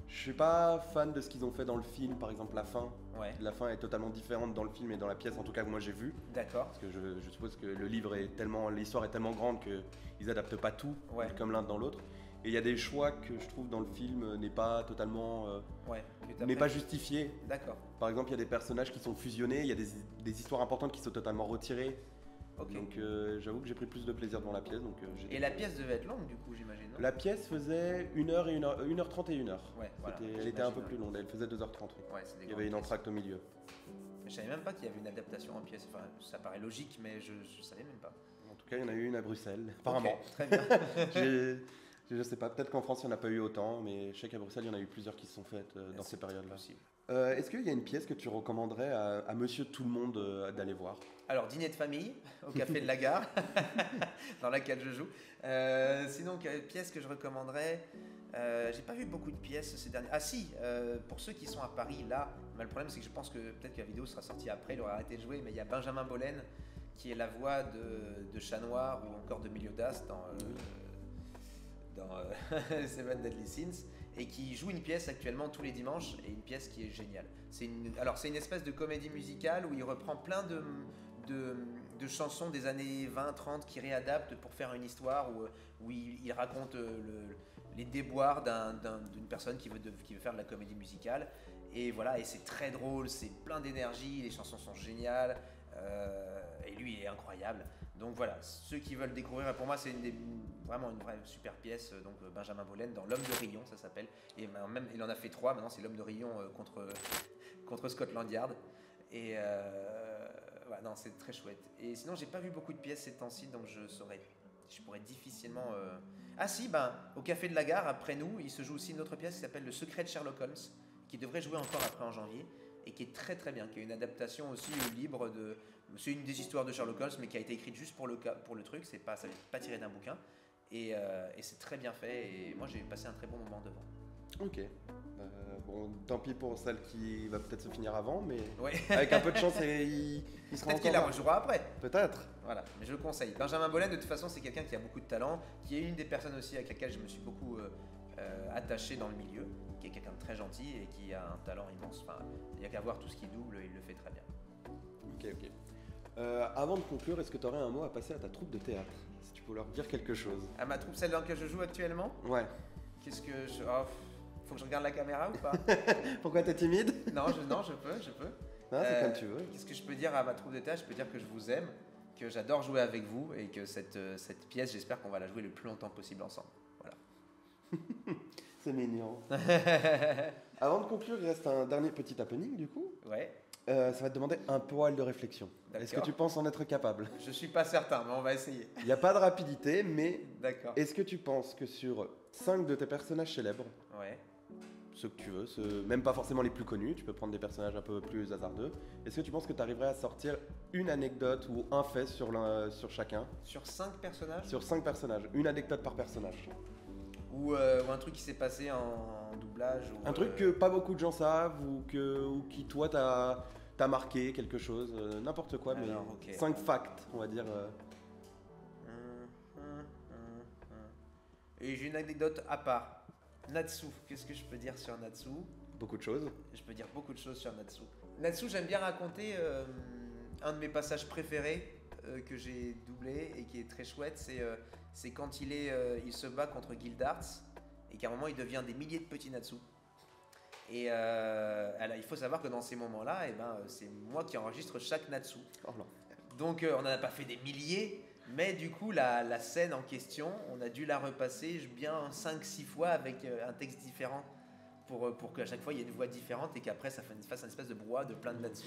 suis pas fan de ce qu'ils ont fait dans le film, par exemple la fin. Ouais, La fin est totalement différente dans le film et dans la pièce, en tout cas que moi j'ai vu. d'accord. Parce que je suppose que le livre est tellement, l'histoire est tellement grande qu'ils adaptent pas tout, Ouais. comme l'un dans l'autre. Et il y a des choix que je trouve dans le film n'est pas totalement, Ouais, que t'as n'est pris- pas justifié. D'accord. Par exemple, il y a des personnages qui sont fusionnés, il y a des histoires importantes qui sont totalement retirées. Ok. Donc j'avoue que j'ai pris plus de plaisir devant la pièce. Donc, Et la pièce devait être longue du coup, j'imagine, non? la pièce faisait 1h et 1h30 et 1h. Ouais, voilà. Elle était un peu j'imagine, plus longue, elle faisait 2h30. Oui. Ouais, c'est des Il y avait une grandes pièces. entracte au milieu. Je savais même pas qu'il y avait une adaptation en pièce. Enfin, ça paraît logique, mais je savais même pas. En tout cas, il y en a eu une à Bruxelles, apparemment. Ok, très bien. Je sais pas, peut-être qu'en France il n'y en a pas eu autant, mais je sais qu'à Bruxelles il y en a eu plusieurs qui se sont faites dans ces C'est périodes-là. possible. Est-ce qu'il y a une pièce que tu recommanderais à monsieur tout le monde d'aller voir? Alors, dîner de famille au Café de la Gare, dans laquelle je joue. Sinon, pièce que je recommanderais, j'ai pas vu beaucoup de pièces ces dernières. Ah si, pour ceux qui sont à Paris, là, mais le problème c'est que je pense que peut-être que la vidéo sera sortie après, il aura arrêté de jouer, mais il y a Benjamin Bollen qui est la voix de Chat Noir ou encore de Meliodas dans Seven Deadly Sins et qui joue une pièce actuellement tous les dimanches et une pièce qui est géniale. Alors c'est une espèce de comédie musicale où il reprend plein de chansons des années 20-30 qui réadapte pour faire une histoire où il raconte les déboires d'une personne qui veut faire de la comédie musicale. Et voilà, et c'est très drôle, c'est plein d'énergie, les chansons sont géniales, et lui il est incroyable. Donc voilà, ceux qui veulent découvrir, pour moi c'est vraiment une vraie super pièce, donc Benjamin Bollen dans L'Homme de Rion, ça s'appelle. Et même, il en a fait 3, maintenant c'est L'Homme de Rion contre Scotland Yard. Et ouais, non, c'est très chouette. Et sinon, j'ai pas vu beaucoup de pièces ces temps-ci, donc je pourrais difficilement. Ah si, au Café de la Gare, après nous, il se joue aussi une autre pièce qui s'appelle Le Secret de Sherlock Holmes, qui devrait jouer encore après en janvier, et qui est très très bien, qui est une adaptation aussi libre de. C'est une des histoires de Sherlock Holmes, mais qui a été écrite juste pour le truc, ça n'est pas tiré d'un bouquin, et c'est très bien fait, et moi j'ai passé un très bon moment devant. Ok. Bon, tant pis pour celle qui va peut-être se finir avant, mais Ouais. avec un peu de chance, il sera Peut-être qu'il encore la là. rejouera après. Peut-être. Voilà, mais je le conseille. Benjamin Bollen, de toute façon, c'est quelqu'un qui a beaucoup de talent, qui est une des personnes aussi avec laquelle je me suis beaucoup attaché dans le milieu, qui est quelqu'un de très gentil et qui a un talent immense. Enfin, il n'y a qu'à voir tout ce qu'il double, il le fait très bien. Ok. Avant de conclure, est-ce que tu aurais un mot à passer à ta troupe de théâtre? Si tu peux leur dire quelque chose. À ma troupe, celle dans laquelle je joue actuellement, Ouais. qu'est-ce que je. Oh, faut que je regarde la caméra ou pas? Pourquoi t'es timide? Non, je peux. Non, c'est comme tu veux. Qu'est-ce que je peux dire à ma troupe de théâtre? Je peux dire que je vous aime, que j'adore jouer avec vous et que cette pièce, j'espère qu'on va la jouer le plus longtemps possible ensemble. Voilà. C'est mignon. Avant de conclure, il reste un dernier petit happening du coup. Ouais, Ça va te demander un poil de réflexion. Est-ce que D'accord. tu penses en être capable? je suis pas certain, mais on va essayer. Il n'y a pas de rapidité, mais D'accord. est-ce que tu penses que sur 5 de tes personnages célèbres, Ouais. ceux que tu veux, même pas forcément les plus connus, tu peux prendre des personnages un peu plus hasardeux, est-ce que tu penses que tu arriverais à sortir une anecdote ou un fait sur chacun? Sur 5 personnages Sur 5 personnages, une anecdote par personnage. ou un truc qui s'est passé en doublage ou, Un truc que pas beaucoup de gens savent ou qui toi t'as marqué quelque chose, n'importe quoi, mais Alors, ok. 5 facts, on va dire. Et j'ai une anecdote à part. Natsu, qu'est-ce que je peux dire sur Natsu? Beaucoup de choses. Je peux dire beaucoup de choses sur Natsu. Natsu, j'aime bien raconter un de mes passages préférés que j'ai doublé et qui est très chouette. C'est quand il se bat contre Gildarts et qu'à un moment il devient des milliers de petits Natsu. Et alors, il faut savoir que dans ces moments-là, c'est moi qui enregistre chaque Natsu. Oh non. Donc on n'en a pas fait des milliers, mais du coup la scène en question, on a dû la repasser bien 5-6 fois avec un texte différent pour qu'à chaque fois il y ait une voix différente et qu'après ça fasse une espèce de brouhaha de plein de Natsu.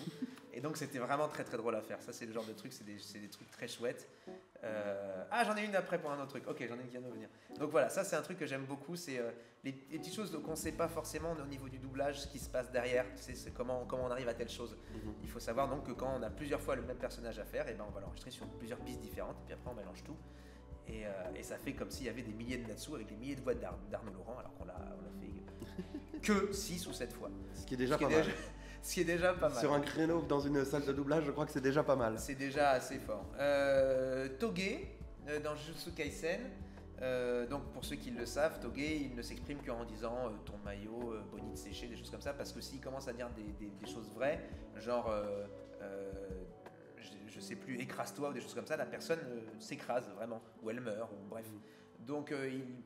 Et donc c'était vraiment très très drôle à faire. Ça c'est le genre de truc, c'est des trucs très chouettes. Ah, j'en ai une après pour un autre truc. Ok, j'en ai une qui vient de venir. Donc voilà, ça c'est un truc que j'aime beaucoup, c'est les petites choses qu'on ne sait pas forcément au niveau du doublage, ce qui se passe derrière, c'est comment on arrive à telle chose. Il faut savoir donc que quand on a plusieurs fois le même personnage à faire, et on va l'enregistrer sur plusieurs pistes différentes, et puis après on mélange tout. Et ça fait comme s'il y avait des milliers de Natsu avec des milliers de voix d'Arnaud Laurent, alors qu'on l'a fait que 6 ou 7 fois. Ce qui est déjà Ce qui pas est mal. déjà- Ce qui est déjà pas mal. Sur un créneau dans une salle de doublage, je crois que c'est déjà pas mal. C'est déjà assez fort. Toge, dans Jujutsu Kaisen, donc pour ceux qui le savent, Toge, il ne s'exprime qu'en disant ton maillot, bonite séché, des choses comme ça, parce que s'il commence à dire des choses vraies, genre je sais plus, écrase-toi ou des choses comme ça, la personne s'écrase vraiment, ou elle meurt, ou bref. Donc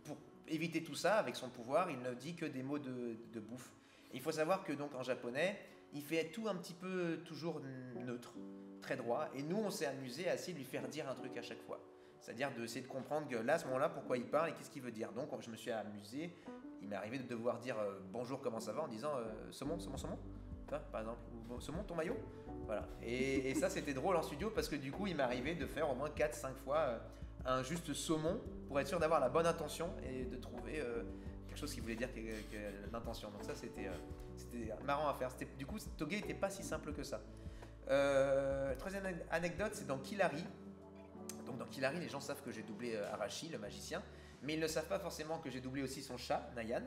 pour éviter tout ça, avec son pouvoir, il ne dit que des mots de bouffe. Et il faut savoir que donc en japonais, il fait tout un petit peu toujours neutre, très droit, et nous on s'est amusé à essayer de lui faire dire un truc à chaque fois. C'est-à-dire d'essayer de comprendre que là, à ce moment-là, pourquoi il parle et qu'est-ce qu'il veut dire. Donc je me suis amusé, il m'est arrivé de devoir dire bonjour, comment ça va, en disant saumon, saumon, saumon, par exemple, ou saumon, ton maillot. Voilà. Et ça, c'était drôle en studio parce que du coup, il m'est arrivé de faire au moins 4-5 fois un juste saumon pour être sûr d'avoir la bonne intention et de trouver quelque chose qui voulait dire que l'intention. Donc ça, c'était marrant à faire. Du coup, Toge n'était pas si simple que ça. Troisième anecdote, c'est dans Killary. Donc dans Killary, les gens savent que j'ai doublé Arashi, le magicien, mais ils ne savent pas forcément que j'ai doublé aussi son chat, Nayan,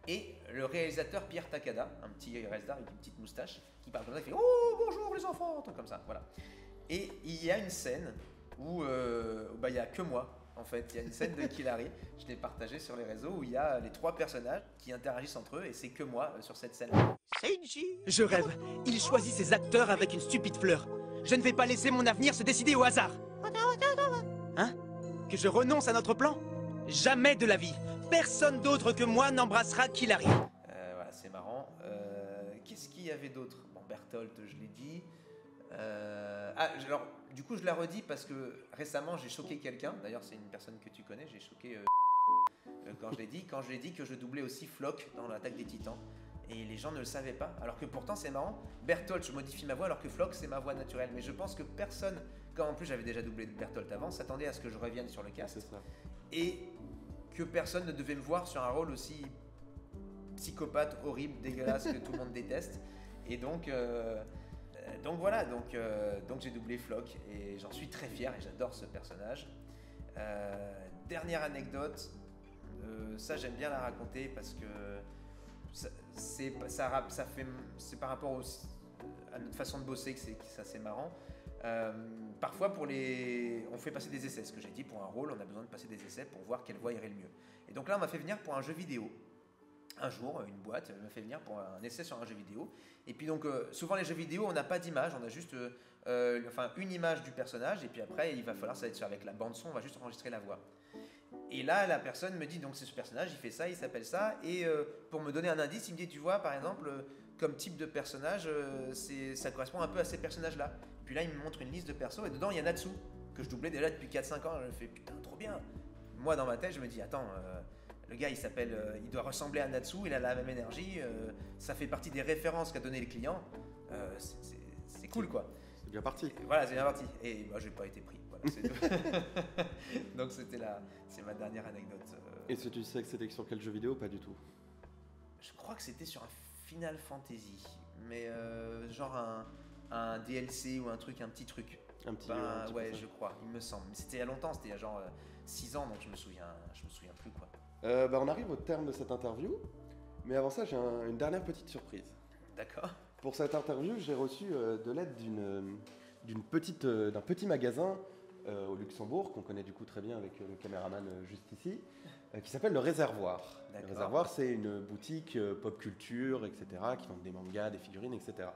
et le réalisateur Pierre Takada, un petit réalisateur avec une petite moustache, qui parle comme ça, il fait « Oh, bonjour les enfants !» un truc comme ça, voilà. Et il y a une scène où il n'y a que moi, en fait. Il y a une scène de Killary, je l'ai partagée sur les réseaux, où il y a les 3 personnages qui interagissent entre eux, et c'est que moi sur cette scène. Seiji, je rêve. Il choisit ses acteurs avec une stupide fleur. Je ne vais pas laisser mon avenir se décider au hasard. Hein? Que je renonce à notre plan? Jamais de la vie. Personne d'autre que moi n'embrassera Killary. Voilà, c'est marrant. Qu'est-ce qu'il y avait d'autre? Bon, Berthold, je l'ai dit. Alors, du coup, je la redis parce que récemment, j'ai choqué quelqu'un. D'ailleurs, c'est une personne que tu connais. J'ai choqué quand je l'ai dit. Quand je l'ai dit que je doublais aussi Floch dans l'Attaque des Titans. Et les gens ne le savaient pas. Alors que pourtant, c'est marrant. Berthold, je modifie ma voix alors que Floch, c'est ma voix naturelle. Mais je pense que personne, quand en plus j'avais déjà doublé Berthold avant, s'attendait à ce que je revienne sur le cast. C'est ça. Et que personne ne devait me voir sur un rôle aussi psychopathe, horrible, dégueulasse que tout le monde déteste. Et donc voilà, donc j'ai doublé Floch et j'en suis très fier et j'adore ce personnage. Dernière anecdote, ça j'aime bien la raconter parce que c'est par rapport à notre façon de bosser que ça c'est marrant. Parfois on fait passer des essais, ce que j'ai dit, pour un rôle on a besoin de passer des essais pour voir quelle voix irait le mieux. Et donc là on m'a fait venir pour un jeu vidéo. Un jour, une boîte m'a fait venir pour un essai sur un jeu vidéo. Et puis donc souvent les jeux vidéo on n'a pas d'image, on a juste une image du personnage et puis après il va falloir ça va être avec la bande son, on va juste enregistrer la voix. Et là la personne me dit donc c'est ce personnage, il fait ça, il s'appelle ça et pour me donner un indice il me dit tu vois par exemple comme type de personnage ça correspond un peu à ces personnages là. Puis là il me montre une liste de persos et dedans il y a Natsu que je doublais déjà depuis 4-5 ans, je fais putain trop bien. Moi dans ma tête je me dis attends le gars il doit ressembler à Natsu, il a la même énergie, ça fait partie des références qu'a donné le client, c'est cool quoi. C'est bien parti. Et voilà, c'est bien parti. Et moi, j'ai pas été pris. Voilà, c'est tout. Donc c'est ma dernière anecdote. Et est-ce que tu sais que c'était sur quel jeu vidéo? Pas du tout. Je crois que c'était sur un Final Fantasy, mais genre un DLC ou un petit truc. Un petit ouais, je crois, il me semble. Mais c'était il y a longtemps, c'était il y a genre 6 ans, donc je me souviens plus quoi. On arrive au terme de cette interview, mais avant ça, j'ai une dernière petite surprise. D'accord. Pour cette interview, j'ai reçu de l'aide d'un petit magasin au Luxembourg, qu'on connaît du coup très bien avec le caméraman juste ici, qui s'appelle Le Réservoir. D'accord. Le Réservoir, c'est une boutique pop culture, etc., qui vend des mangas, des figurines, etc.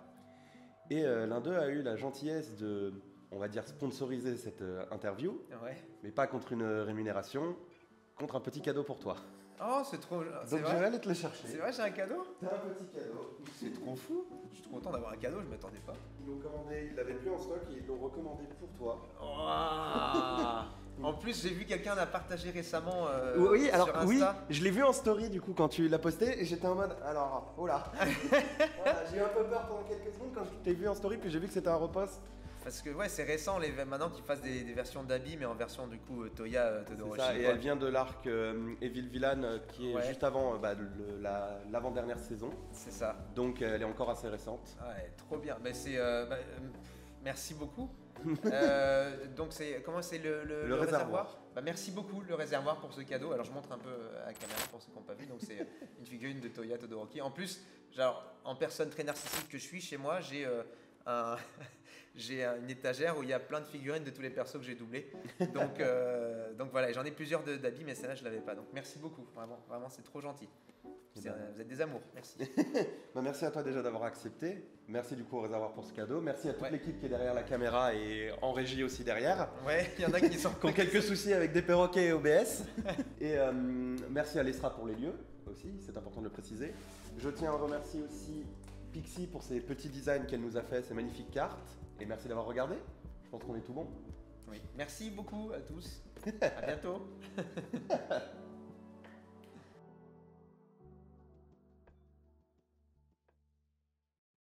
Et l'un d'eux a eu la gentillesse de, on va dire, sponsoriser cette interview, Ouais. mais pas contre une rémunération, contre un petit cadeau pour toi. Oh, c'est trop. Donc je vais aller te le chercher. C'est vrai, j'ai un cadeau. T'as un petit cadeau. C'est trop fou. Je suis trop content d'avoir un cadeau, je m'attendais pas. Ils l'avaient plus en stock et ils l'ont recommandé pour toi. En plus, j'ai vu quelqu'un l'a partagé récemment Oui, alors sur Insta. oui, je l'ai vu en story du coup quand tu l'as posté et j'étais en mode alors oh là. Voilà, j'ai eu un peu peur pendant quelques secondes quand je t'ai vu en story puis j'ai vu que c'était un repost. Parce que ouais, c'est récent maintenant qu'ils fassent des versions d'Abby, mais en version du coup Toya Todoroshi. C'est ça, et quoi. elle vient de l'arc Evil Villain qui est Ouais. juste avant l'avant-dernière saison. C'est ça. Donc elle est encore assez récente. Ouais, trop bien. Mais c'est Merci beaucoup. Donc comment c'est le réservoir. Bah, merci beaucoup le réservoir pour ce cadeau. Alors je montre un peu à la caméra pour ceux qui n'ont pas vu. Donc c'est une figurine de Toya Todoroki. En plus, genre, en personne très narcissique que je suis, chez moi, j'ai une étagère où il y a plein de figurines de tous les persos que j'ai doublés. Donc voilà, j'en ai plusieurs d'habits, mais celle-là je l'avais pas. Donc merci beaucoup, vraiment c'est trop gentil. Vous êtes des amours, merci. Bah, merci à toi déjà d'avoir accepté. Merci du coup au réservoir pour ce cadeau. Merci à toute l'équipe qui est derrière la caméra et en régie aussi derrière. Ouais, il y en a qui sont qui ont quelques soucis avec des perroquets et OBS. Et merci à l'Estra pour les lieux aussi, c'est important de le préciser. Je tiens à remercier aussi Pixie pour ses petits designs qu'elle nous a fait, ces magnifiques cartes. Et merci d'avoir regardé. Je pense qu'on est tout bon. Oui, merci beaucoup à tous. À bientôt.